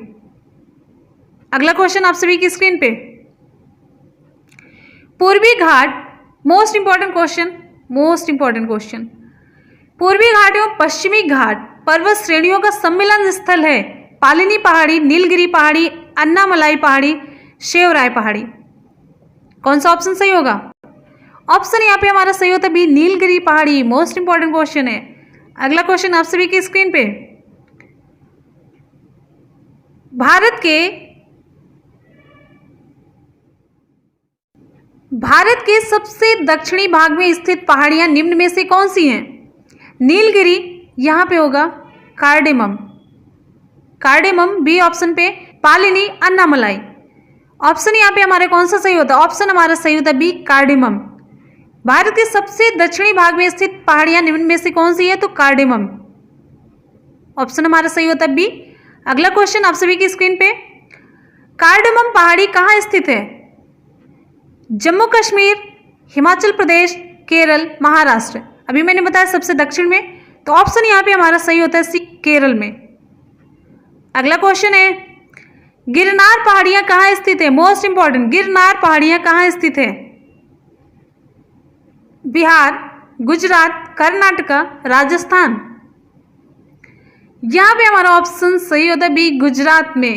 अगला क्वेश्चन आप सभी की स्क्रीन पे, पूर्वी घाट, मोस्ट इंपॉर्टेंट क्वेश्चन, पूर्वी घाट एवं पश्चिमी घाट पर्वत श्रेणियों का सम्मिलन स्थल है? पालिनी पहाड़ी, नीलगिरी पहाड़ी, अन्नामलाई पहाड़ी, शेवराय पहाड़ी। कौन सा ऑप्शन सही होगा? ऑप्शन यहाँ पे हमारा सही होता है बी, नीलगिरी पहाड़ी। मोस्ट इंपॉर्टेंट क्वेश्चन है। अगला क्वेश्चन आप सभी की स्क्रीन पे, भारत के सबसे दक्षिणी भाग में स्थित पहाड़ियां निम्न में से कौन सी हैं? नीलगिरी, यहां पे होगा कार्डेमम बी ऑप्शन पे, पालिनी, अन्नामलाई। ऑप्शन यहाँ पे हमारे कौन सा सही होता है? ऑप्शन हमारा सही होता है बी, कार्डेमम। भारत के सबसे दक्षिणी भाग में स्थित पहाड़ियां निम्न में से कौन सी है? तो कार्डेमम। ऑप्शन हमारा सही होता है बी। अगला क्वेश्चन आप सभी की स्क्रीन पे, कार्डेमम पहाड़ी कहाँ स्थित है? जम्मू कश्मीर, हिमाचल प्रदेश, केरल, महाराष्ट्र। अभी मैंने बताया सबसे दक्षिण में, तो ऑप्शन यहाँ पे हमारा सही होता है सी, केरल में। अगला क्वेश्चन है, गिरनार पहाड़ियां कहाँ स्थित है? मोस्ट इंपॉर्टेंट, गिरनार पहाड़ियां कहाँ स्थित है? बिहार, गुजरात, कर्नाटका, राजस्थान। यहां पे हमारा ऑप्शन सही होता है बी, गुजरात में।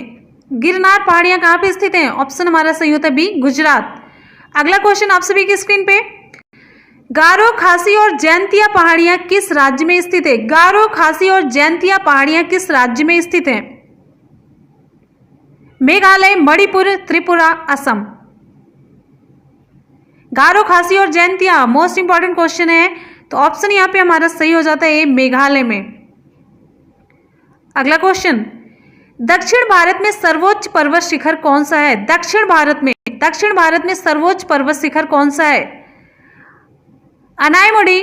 गिरनार पहाड़ियां कहाँ पे स्थित हैं? ऑप्शन हमारा सही होता है बी, गुजरात। अगला क्वेश्चन आप सभी की स्क्रीन पे, गारो, खासी और जैंतिया पहाड़ियां किस राज्य में स्थित है? गारो, खासी और जैंतिया पहाड़ियां किस राज्य में स्थित हैं? मेघालय, मणिपुर, त्रिपुरा, असम। गारो, खासी और जैंतिया मोस्ट इंपॉर्टेंट क्वेश्चन है, तो ऑप्शन यहां पे हमारा सही हो जाता है मेघालय में। अगला क्वेश्चन, दक्षिण भारत में सर्वोच्च पर्वत शिखर कौन सा है? दक्षिण भारत में सर्वोच्च पर्वत शिखर कौन सा है? अनाईमुडी,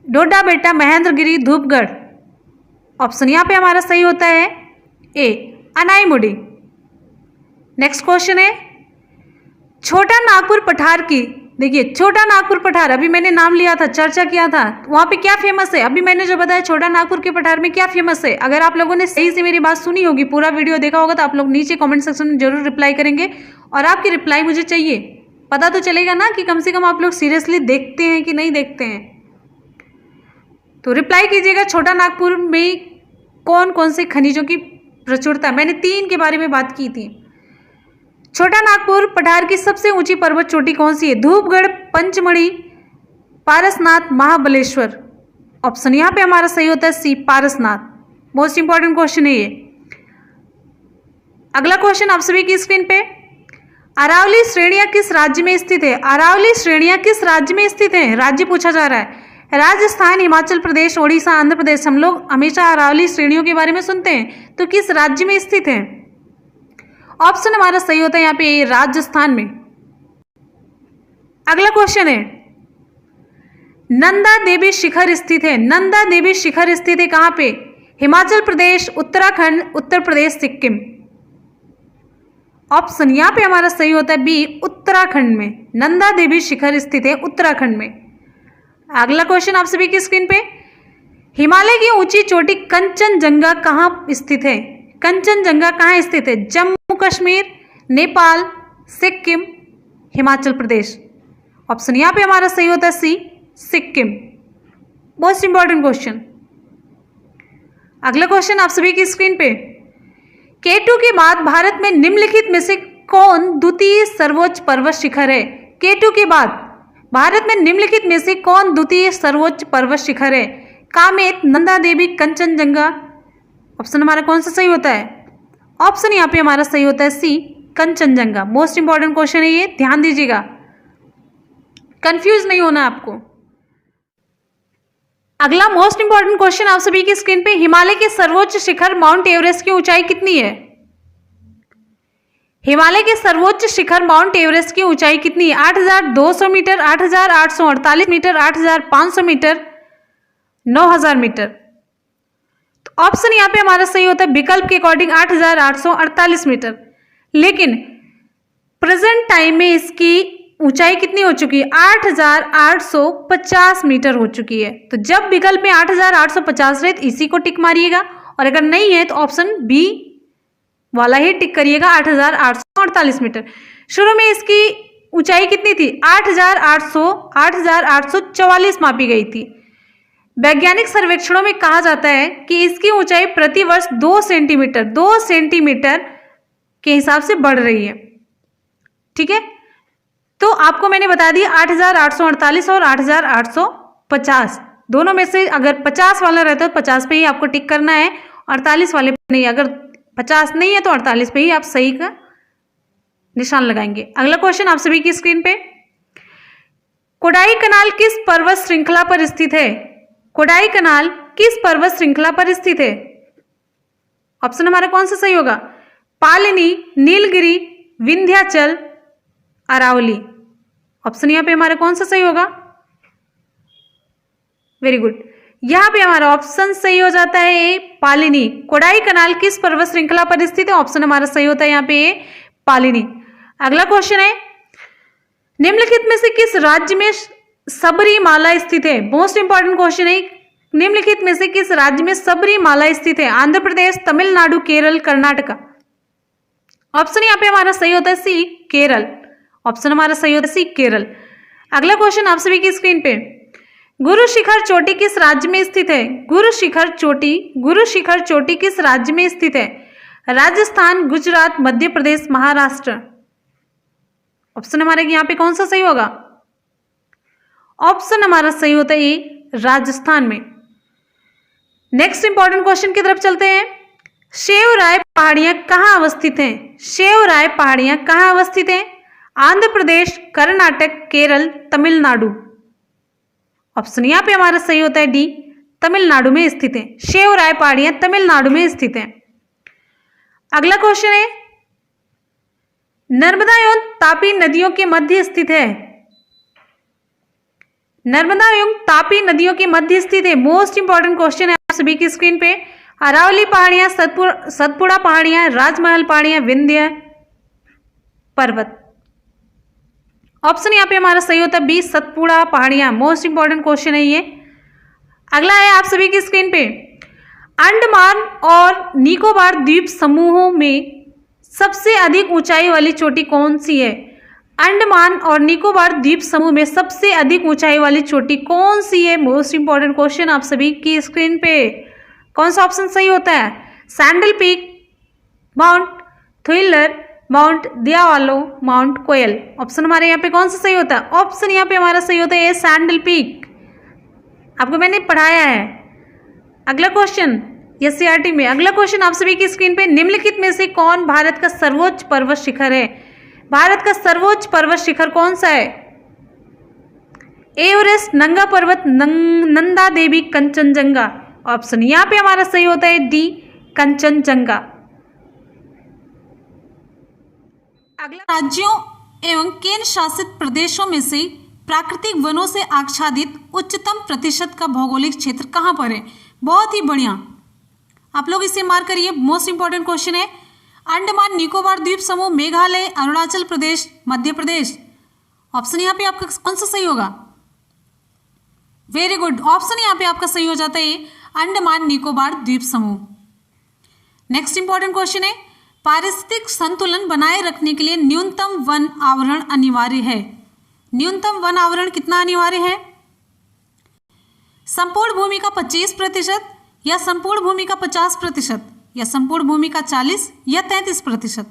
डोडा बेटा, महेंद्रगिरी, धूपगढ़। ऑप्शन यहां पे हमारा सही होता है ए, अनाईमुडी। नेक्स्ट क्वेश्चन है, छोटा नागपुर पठार की, देखिए छोटा नागपुर पठार, अभी मैंने नाम लिया था, चर्चा किया था, वहां पे क्या फेमस है? अभी मैंने जो बताया छोटा नागपुर के पठार में क्या फेमस है? अगर आप लोगों ने सही से मेरी बात सुनी होगी, पूरा वीडियो देखा होगा, तो आप लोग नीचे कमेंट सेक्शन में जरूर रिप्लाई करेंगे, और आपकी रिप्लाई मुझे चाहिए, पता तो चलेगा ना कि कम से कम आप लोग सीरियसली देखते हैं कि नहीं देखते हैं। तो रिप्लाई कीजिएगा, छोटा नागपुर में कौन कौन से खनिजों की प्रचुरता? मैंने 3 के बारे में बात की थी। छोटा नागपुर पठार की सबसे ऊंची पर्वत चोटी कौन सी है? धूपगढ़, पंचमढ़ी, पारसनाथ, महाबलेश्वर। ऑप्शन यहां पे हमारा सही होता है सी, पारसनाथ। मोस्ट इंपॉर्टेंट क्वेश्चन है ये। अगला क्वेश्चन आप सभी की स्क्रीन पे, अरावली श्रेणियां किस राज्य में स्थित है? अरावली श्रेणियां किस राज्य में स्थित है? राज्य पूछा जा रहा है। राजस्थान, हिमाचल प्रदेश, ओडिशा, आंध्र प्रदेश। हम लोग हमेशा अरावली श्रेणियों के बारे में सुनते हैं, तो किस राज्य में स्थित है? ऑप्शन हमारा सही होता है यहाँ पे राजस्थान में। अगला क्वेश्चन है, नंदा देवी शिखर स्थित है। नंदा देवी शिखर स्थित है कहां पे? हिमाचल प्रदेश, उत्तराखंड, उत्तर प्रदेश, सिक्किम। ऑप्शन यहां पे हमारा सही होता है बी, उत्तराखंड में। नंदा देवी शिखर स्थित है उत्तराखंड में। अगला क्वेश्चन आप सभी की स्क्रीन पे, हिमालय की ऊंची चोटी कंचनजंगा कहां स्थित है? कंचनजंगा कहां स्थित है? जम्मू कश्मीर, नेपाल, सिक्किम, हिमाचल प्रदेश। ऑप्शन यहां पे हमारा सही होता है C, Sikkim. Most important question. अगला क्वेश्चन आप सभी की स्क्रीन पे, K2 के बाद भारत में निम्नलिखित में से कौन द्वितीय सर्वोच्च पर्वत शिखर है? K2 के बाद भारत में निम्नलिखित में से कौन द्वितीय सर्वोच्च पर्वत शिखर है? कामेत, नंदा देवी, कंचनजंगा। ऑप्शन हमारा कौन सा सही होता है? ऑप्शन यहाँ पे हमारा सही होता है सी, कंचनजंगा। मोस्ट इंपॉर्टेंट क्वेश्चन है ये, ध्यान दीजिएगा, कंफ्यूज नहीं होना आपको। अगला मोस्ट इंपॉर्टेंट क्वेश्चन आप सभी की स्क्रीन पे, हिमालय के सर्वोच्च शिखर माउंट एवरेस्ट की ऊंचाई कितनी है? हिमालय के सर्वोच्च शिखर माउंट एवरेस्ट की ऊंचाई कितनी है? 8,200 मीटर, 8,848 मीटर, 8,500 मीटर, 9,000 मीटर। तो ऑप्शन यहाँ पे हमारा सही होता है विकल्प के अकॉर्डिंग 8,848 मीटर। लेकिन प्रेजेंट टाइम में इसकी ऊंचाई कितनी हो चुकी है? 8,850 मीटर हो चुकी है। तो जब विकल्प में 8,850 रहे तो इसी को टिक मारिएगा, और अगर नहीं है तो ऑप्शन बी वाला ही टिक करिएगा, 8,848 मीटर। शुरू में इसकी ऊंचाई कितनी थी? 8,844 मापी गई थी। वैज्ञानिक सर्वेक्षणों में कहा जाता है कि इसकी ऊंचाई प्रतिवर्ष 2 सेंटीमीटर के हिसाब से बढ़ रही है। ठीक है, तो आपको मैंने बता दिया 8,848 और 8,850 दोनों में से अगर 50 वाला रहता है तो 50 पे ही आपको टिक करना है, 48 वाले पे नहीं। अगर 50 नहीं है तो 48 पे ही आप सही का निशान लगाएंगे। अगला क्वेश्चन आप सभी की स्क्रीन पे, कोडाई कनाल किस पर्वत श्रृंखला पर स्थित है? कोडाई कनाल किस पर्वत श्रृंखला पर स्थित है? ऑप्शन हमारा कौन सा सही होगा? पालिनी, नीलगिरी, विंध्याचल, अरावली। ऑप्शन यहां पे हमारा कौन सा सही होगा? वेरी गुड, यहां पे हमारा ऑप्शन सही हो जाता है पालिनी। कोडाई कनाल किस पर्वत श्रृंखला पर स्थित है? ऑप्शन हमारा सही होता है यहां पे पालिनी। अगला क्वेश्चन है, निम्नलिखित में से किस राज्य में सबरीमाला स्थित है? मोस्ट इंपॉर्टेंट क्वेश्चन है, निम्नलिखित में से किस राज्य में सबरीमाला स्थित है? आंध्र प्रदेश, तमिलनाडु, केरल, कर्नाटका। ऑप्शन यहाँ पे हमारा सही होता है सी, केरल। ऑप्शन हमारा सही होता है सी, केरल। अगला क्वेश्चन आप सभी की स्क्रीन पे, गुरु शिखर चोटी किस राज्य में स्थित है? गुरु शिखर चोटी किस राज्य में स्थित है? राजस्थान, गुजरात, मध्य प्रदेश, महाराष्ट्र। ऑप्शन हमारे यहाँ पे कौन सा सही होगा? ऑप्शन हमारा सही होता है ए, राजस्थान में। नेक्स्ट इंपॉर्टेंट क्वेश्चन की तरफ चलते हैं, शेवराय पहाड़ियां कहां अवस्थित हैं? शेवराय पहाड़ियां कहां अवस्थित हैं? आंध्र प्रदेश, कर्नाटक, केरल, तमिलनाडु। ऑप्शन यहाँ पे हमारा सही होता है डी, तमिलनाडु में स्थित है। शेवराय पहाड़ियां तमिलनाडु में स्थित हैं। अगला क्वेश्चन है, नर्मदा एवं तापी नदियों के मध्य स्थित है। नर्मदा एवं तापी नदियों के मध्य स्थित है। मोस्ट इंपॉर्टेंट क्वेश्चन है आप सभी की स्क्रीन पे, अरावली पहाड़ियां, सतपुड़ा पहाड़ियां, राजमहल पहाड़ियां, विंध्य पर्वत। ऑप्शन यहाँ पे हमारा सही होता है बी, सतपुड़ा पहाड़ियां। मोस्ट इंपॉर्टेंट क्वेश्चन है ये। अगला है आप सभी की स्क्रीन पे, अंडमान और निकोबार द्वीप समूहों में सबसे अधिक ऊंचाई वाली चोटी कौन सी है? अंडमान और निकोबार द्वीप समूह में सबसे अधिक ऊंचाई वाली चोटी कौन सी है? मोस्ट इंपॉर्टेंट क्वेश्चन आप सभी की स्क्रीन पे, कौन सा ऑप्शन सही होता है? Saddle Peak, Mount Thuillier, Mount Diavolo, Mount Koyob. Option हमारे यहाँ पे कौन सा सही होता है? ऑप्शन यहाँ पे हमारा सही होता है सैंडल पीक, आपको मैंने पढ़ाया है। अगला क्वेश्चन एससीईआरटी में, अगला क्वेश्चन आप सभी की स्क्रीन पे, निम्नलिखित में से कौन भारत का सर्वोच्च पर्वत शिखर है? भारत का सर्वोच्च पर्वत शिखर कौन सा है? एवरेस्ट, नंगा पर्वत, नंदा देवी, कंचनजंगा। ऑप्शन यहाँ पे हमारा सही होता है डी, कंचनजंगा। अगला, राज्यों एवं केंद्र शासित प्रदेशों में से प्राकृतिक वनों से आच्छादित उच्चतम प्रतिशत का भौगोलिक क्षेत्र कहाँ पर है? बहुत ही बढ़िया, आप लोग इसे मार्क करिए। मोस्ट इंपॉर्टेंट क्वेश्चन है, अंडमान निकोबार द्वीप समूह, मेघालय, अरुणाचल प्रदेश, मध्य प्रदेश। ऑप्शन यहाँ पे आपका कौन सा सही होगा? वेरी गुड, ऑप्शन यहाँ पे आपका सही हो जाता है अंडमान निकोबार द्वीप समूह। नेक्स्ट इंपॉर्टेंट क्वेश्चन है, पारिस्थितिक संतुलन बनाए रखने के लिए न्यूनतम वन आवरण अनिवार्य है। न्यूनतम वन आवरण कितना अनिवार्य है? संपूर्ण भूमि का 25% या संपूर्ण भूमि का 50% या संपूर्ण भूमि का 40 या 33%।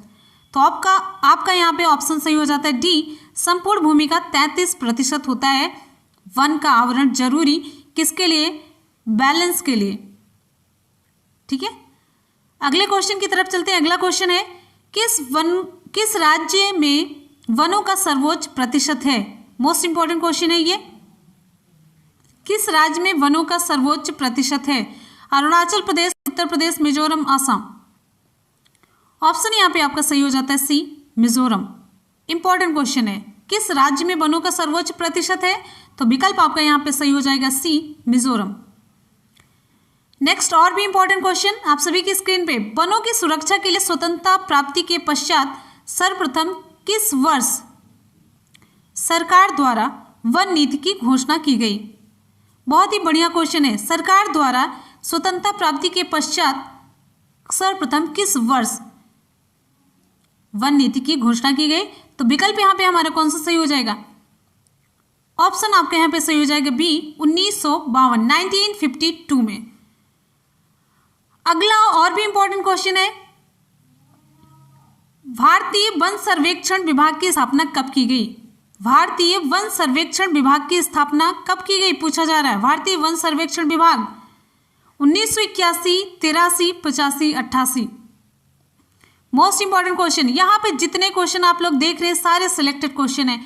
तो आपका यहाँ पे ऑप्शन सही हो जाता है डी, संपूर्ण भूमि का 33% होता है वन का आवरण जरूरी, किसके लिए? बैलेंस के लिए। ठीक है, अगले क्वेश्चन की तरफ चलते हैं। अगला क्वेश्चन है, किस राज्य में वनों का सर्वोच्च प्रतिशत है? मोस्ट इंपॉर्टेंट क्वेश्चन है ये, किस राज्य में वनों का सर्वोच्च प्रतिशत है? अरुणाचल प्रदेश, उत्तर प्रदेश, मिजोरम, आसाम। ऑप्शन यहाँ पे आपका सही हो जाता है सी, मिजोरम। इंपॉर्टेंट क्वेश्चन है, किस राज्य में वनों का सर्वोच्च प्रतिशत है? तो विकल्प आपका यहाँ पे सही हो जाएगा सी, मिजोरम। नेक्स्ट और भी इंपॉर्टेंट क्वेश्चन आप सभी की स्क्रीन पे, वनों की सुरक्षा के लिए स्वतंत्रता प्राप्ति के पश्चात सर्वप्रथम किस वर्ष सरकार द्वारा वन नीति की घोषणा की गई? बहुत ही बढ़िया क्वेश्चन है। सरकार द्वारा स्वतंत्रता प्राप्ति के पश्चात सर्वप्रथम किस वर्ष वन नीति की घोषणा की गई? तो विकल्प यहाँ पे हमारा कौन सा सही हो जाएगा? ऑप्शन आपके यहाँ पे सही हो जाएगा बी 1952 1952 में। अगला और भी इंपॉर्टेंट क्वेश्चन है, भारतीय वन सर्वेक्षण विभाग की स्थापना कब की गई? भारतीय वन सर्वेक्षण विभाग की स्थापना कब की गई पूछा जा रहा है। भारतीय वन सर्वेक्षण विभाग 1981, 83, 85, 88। मोस्ट इंपॉर्टेंट क्वेश्चन, यहां पे जितने क्वेश्चन आप लोग देख रहे हैं सारे सिलेक्टेड क्वेश्चन है।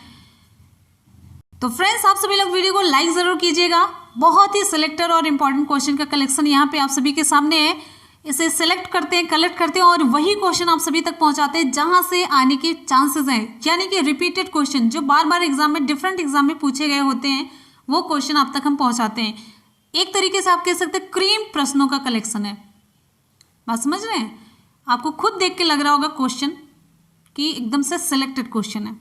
तो फ्रेंड्स आप सभी लोग वीडियो को लाइक जरूर कीजिएगा। बहुत ही सिलेक्टेड और इंपॉर्टेंट क्वेश्चन का कलेक्शन यहाँ पे आप सभी के सामने है। इसे सिलेक्ट करते हैं, कलेक्ट करते हैं और वही क्वेश्चन आप सभी तक पहुंचाते हैं जहां से आने के चांसेस हैं, यानी कि रिपीटेड क्वेश्चन जो बार बार एग्जाम में डिफरेंट एग्जाम में पूछे गए होते हैं वो क्वेश्चन आप तक हम पहुंचाते हैं। एक तरीके से आप कह सकते हैं क्रीम प्रश्नों का कलेक्शन है। बात समझ रहे हैं? आपको खुद देख के लग रहा होगा क्वेश्चन कि एकदम से सिलेक्टेड क्वेश्चन है।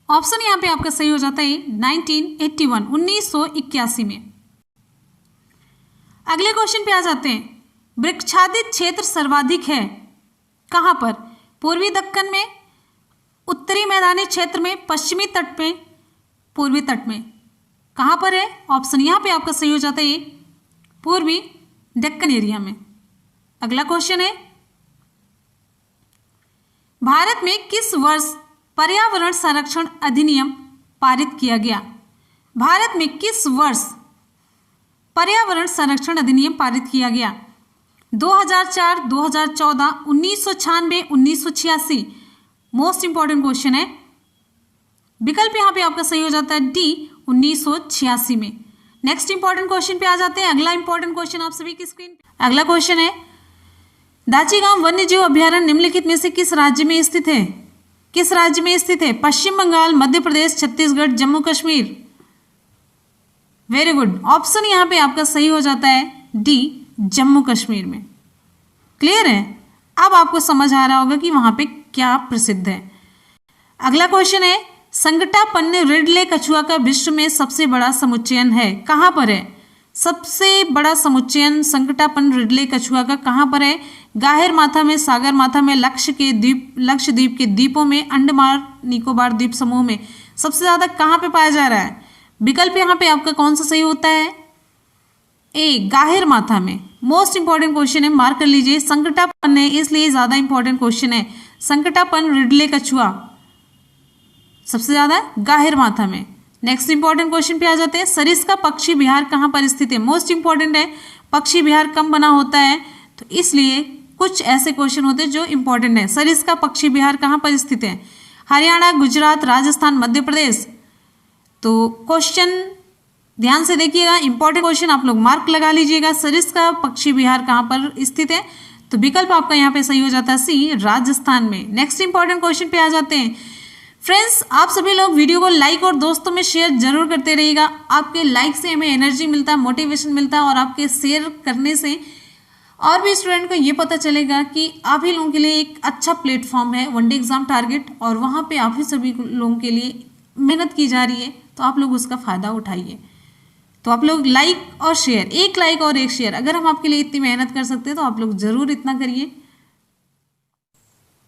ऑप्शन यहाँ पे आपका सही हो जाता है 1981 1981 में। अगले क्वेश्चन पे आ जाते हैं, वृक्षादित क्षेत्र सर्वाधिक है कहां पर? पूर्वी दक्कन में, उत्तरी मैदानी क्षेत्र में, पश्चिमी तट में, पूर्वी तट में, कहां पर है? ऑप्शन यहां पे आपका सही हो जाता है पूर्वी दक्कन एरिया में। अगला क्वेश्चन है, भारत में किस वर्ष पर्यावरण संरक्षण अधिनियम पारित किया गया? भारत में किस वर्ष पर्यावरण संरक्षण अधिनियम पारित किया गया? 2004, 2014, 1996, 1986। मोस्ट इंपॉर्टेंट क्वेश्चन है। विकल्प यहाँ पे आपका सही हो जाता है डी 1986 में। नेक्स्ट इंपॉर्टेंट क्वेश्चन पे आ जाते हैं। अगला इंपॉर्टेंट क्वेश्चन आप सभी की स्क्रीन। अगला क्वेश्चन है, दाचीगांव वन्यजीव अभ्यारण्य निम्नलिखित में से किस राज्य में स्थित है? किस राज्य में स्थित है? Paschim Bengal, Madhya Pradesh, Chhattisgarh, Jammu Kashmir. Very good. Option यहाँ पे आपका सही हो जाता है डी जम्मू कश्मीर में। क्लियर है? अब आपको समझ आ रहा होगा कि वहां पे क्या प्रसिद्ध है। अगला क्वेश्चन है, संकटापन्न रिडले कछुआ का विश्व में सबसे बड़ा समुच्चयन है कहां पर है? सबसे बड़ा समुच्चयन संकटापन्न रिडले कछुआ का कहां पर है? गाहिर माथा में, सागर माथा में, लक्षद्वीप के द्वीपों में, अंडमान निकोबार द्वीप समूह में। सबसे ज्यादा कहां पे पाया जा रहा है? विकल्प यहाँ पे आपका कौन सा सही होता है? ए गाहिर माथा में। मोस्ट इंपॉर्टेंट क्वेश्चन है, मार्क कर लीजिए। संकटापन्न है इसलिए ज्यादा इंपॉर्टेंट क्वेश्चन है। संकटापन्न रिडले कछुआ सबसे ज्यादा गाहिर माथा में। नेक्स्ट इंपॉर्टेंट क्वेश्चन पे आ जाते हैं, सरिस्का पक्षी विहार कहाँ पर स्थित है? मोस्ट इंपॉर्टेंट है, पक्षी विहार कम बना होता है तो इसलिए कुछ ऐसे क्वेश्चन होते हैं जो इंपॉर्टेंट है। सरिस्का पक्षी विहार कहाँ पर स्थित है? हरियाणा, गुजरात, राजस्थान, मध्य प्रदेश। तो क्वेश्चन ध्यान से देखिएगा, इंपॉर्टेंट क्वेश्चन आप लोग मार्क लगा लीजिएगा। सरिस्का पक्षी विहार कहाँ पर स्थित है? तो विकल्प आपका यहाँ पे सही हो जाता है सी राजस्थान में। नेक्स्ट इंपॉर्टेंट क्वेश्चन पे आ जाते हैं। फ्रेंड्स आप सभी लोग वीडियो को लाइक और दोस्तों में शेयर जरूर करते रहिएगा। आपके लाइक से हमें एनर्जी मिलता है, मोटिवेशन मिलता है और आपके शेयर करने से और भी स्टूडेंट को ये पता चलेगा कि आप ही लोगों के लिए एक अच्छा प्लेटफॉर्म है वनडे एग्जाम टारगेट, और वहाँ पे आप ही सभी लोगों के लिए मेहनत की जा रही है, तो आप लोग उसका फ़ायदा उठाइए। तो आप लोग लाइक और शेयर, एक लाइक और एक शेयर, अगर हम आपके लिए इतनी मेहनत कर सकते हैं तो आप लोग ज़रूर इतना करिए।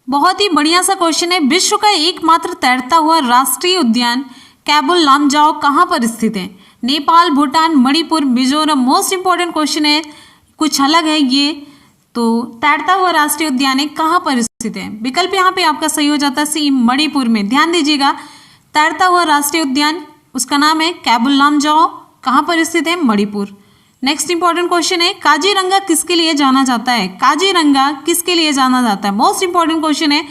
बहुत ही बढ़िया सा क्वेश्चन है, विश्व का एकमात्र तैरता हुआ राष्ट्रीय उद्यान कैबुल लामजाओ कहाँ पर स्थित है? Nepal, Bhutan, Manipur, Mizoram. Most important question है, कुछ अलग है ये। तो तैरता हुआ राष्ट्रीय उद्यान है कहाँ पर स्थित है? विकल्प यहाँ पे आपका सही हो जाता है सी मणिपुर में। ध्यान दीजिएगा, तैरता हुआ राष्ट्रीय उद्यान उसका नाम है कैबुल लामजाओ, कहाँ पर स्थित है? मणिपुर। नेक्स्ट इंपॉर्टेंट क्वेश्चन है, काजीरंगा किसके लिए जाना जाता है? काजीरंगा किसके लिए जाना जाता है? मोस्ट इंपॉर्टेंट क्वेश्चन है,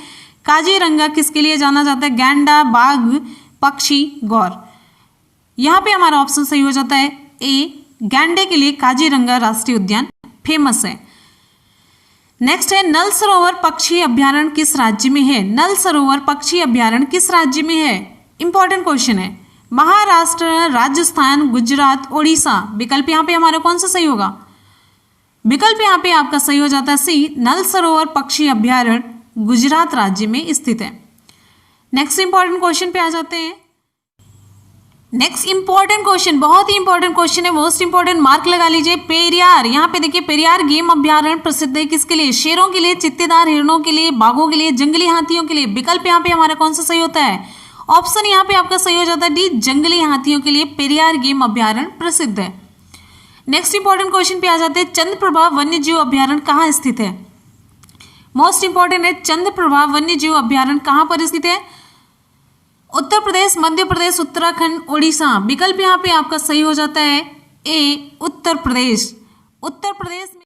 काजीरंगा किसके लिए जाना जाता है? गैंडा, बाघ, पक्षी, गौर। यहाँ पे हमारा ऑप्शन सही हो जाता है ए गैंडे के लिए काजीरंगा राष्ट्रीय उद्यान फेमस है। नेक्स्ट है, नल सरोवर पक्षी अभ्यारण्य किस राज्य में है? नल सरोवर पक्षी अभ्यारण्य किस राज्य में है? इंपॉर्टेंट क्वेश्चन है। महाराष्ट्र, राजस्थान, गुजरात, ओडिशा। विकल्प यहाँ पे हमारा कौन सा सही होगा? विकल्प यहाँ पे आपका सही हो जाता है सी नल सरोवर पक्षी अभ्यारण्य गुजरात राज्य में स्थित है। नेक्स्ट इंपॉर्टेंट क्वेश्चन पे आ जाते हैं। नेक्स्ट इंपॉर्टेंट क्वेश्चन, बहुत ही इंपॉर्टेंट क्वेश्चन है, मोस्ट इंपॉर्टेंट, मार्क लगा लीजिए। पेरियार, यहाँ पे देखिए पेरियार गेम अभ्यारण्य प्रसिद्ध है किसके लिए? शेरों के लिए, चित्तेदार हिरणों के लिए, बाघों के लिए, जंगली हाथियों के लिए। विकल्प यहाँ पे हमारा कौन सा सही होता है? ऑप्शन यहाँ पे आपका सही हो जाता है डी, जंगली हाथियों के लिए पेरियार गेम अभ्यारण्य प्रसिद्ध है। नेक्स्ट इंपॉर्टेंट क्वेश्चन पे आ जाते हैं, चंद्रप्रभा वन्य जीव अभ्यारण्य कहाँ स्थित है? मोस्ट इंपॉर्टेंट है, चंद्रप्रभा वन्य जीव अभ्यारण्य कहाँ पर स्थित है? उत्तर प्रदेश, मध्य प्रदेश, उत्तराखंड, उड़ीसा। विकल्प यहाँ पे आपका सही हो जाता है ए, उत्तर प्रदेश। उत्तर प्रदेश में।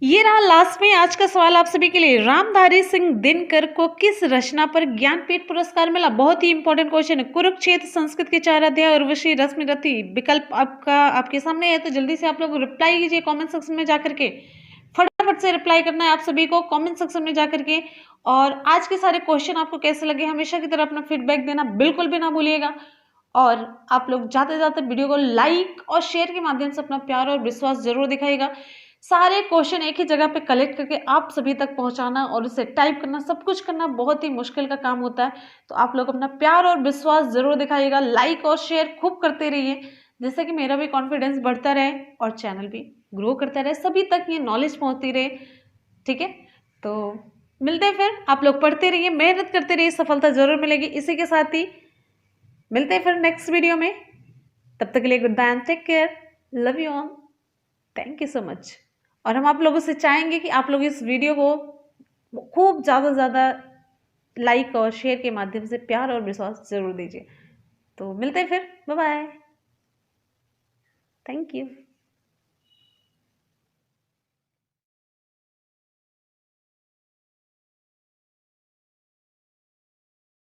ये रहा लास्ट में आज का सवाल आप सभी के लिए। रामधारी सिंह दिनकर को किस रचना पर ज्ञानपीठ पुरस्कार मिला? बहुत ही इंपॉर्टेंट क्वेश्चन है। कुरुक्षेत्र, संस्कृत के 4 अध्याय, उर्वशी, रश्मिरथी। विकल्प आपका आपके सामने है, तो जल्दी से आप लोग रिप्लाई कीजिए कॉमेंट सेक्शन में जाकर के। फटाफट से रिप्लाई करना है आप सभी को कमेंट सेक्शन में जाकर के। और आज के सारे क्वेश्चन आपको कैसे लगे, हमेशा की तरह अपना फीडबैक देना बिल्कुल भी ना भूलिएगा। और आप लोग जाते जाते वीडियो को लाइक और शेयर के माध्यम से अपना प्यार और विश्वास जरूर दिखाइएगा। सारे क्वेश्चन एक ही जगह पे कलेक्ट करके आप सभी तक पहुंचाना और उसे टाइप करना, सब कुछ करना बहुत ही मुश्किल का काम होता है। तो आप लोग अपना प्यार और विश्वास जरूर दिखाइएगा, लाइक और शेयर खूब करते रहिए, जिससे कि मेरा भी कॉन्फिडेंस बढ़ता रहे और चैनल भी ग्रो करता रहे, सभी तक ये नॉलेज पहुंचती रहे। ठीक है, तो मिलते हैं फिर। आप लोग पढ़ते रहिए, मेहनत करते रहिए, सफलता जरूर मिलेगी। इसी के साथ ही मिलते हैं फिर नेक्स्ट वीडियो में। तब तक के लिए goodbye and take care, love you all, thank you so much. और हम आप लोगों से चाहेंगे कि आप लोग इस वीडियो को खूब ज़्यादा से ज़्यादा लाइक और शेयर के माध्यम से प्यार और विश्वास जरूर दीजिए। तो मिलते हैं फिर, बाय बाय, थैंक यू।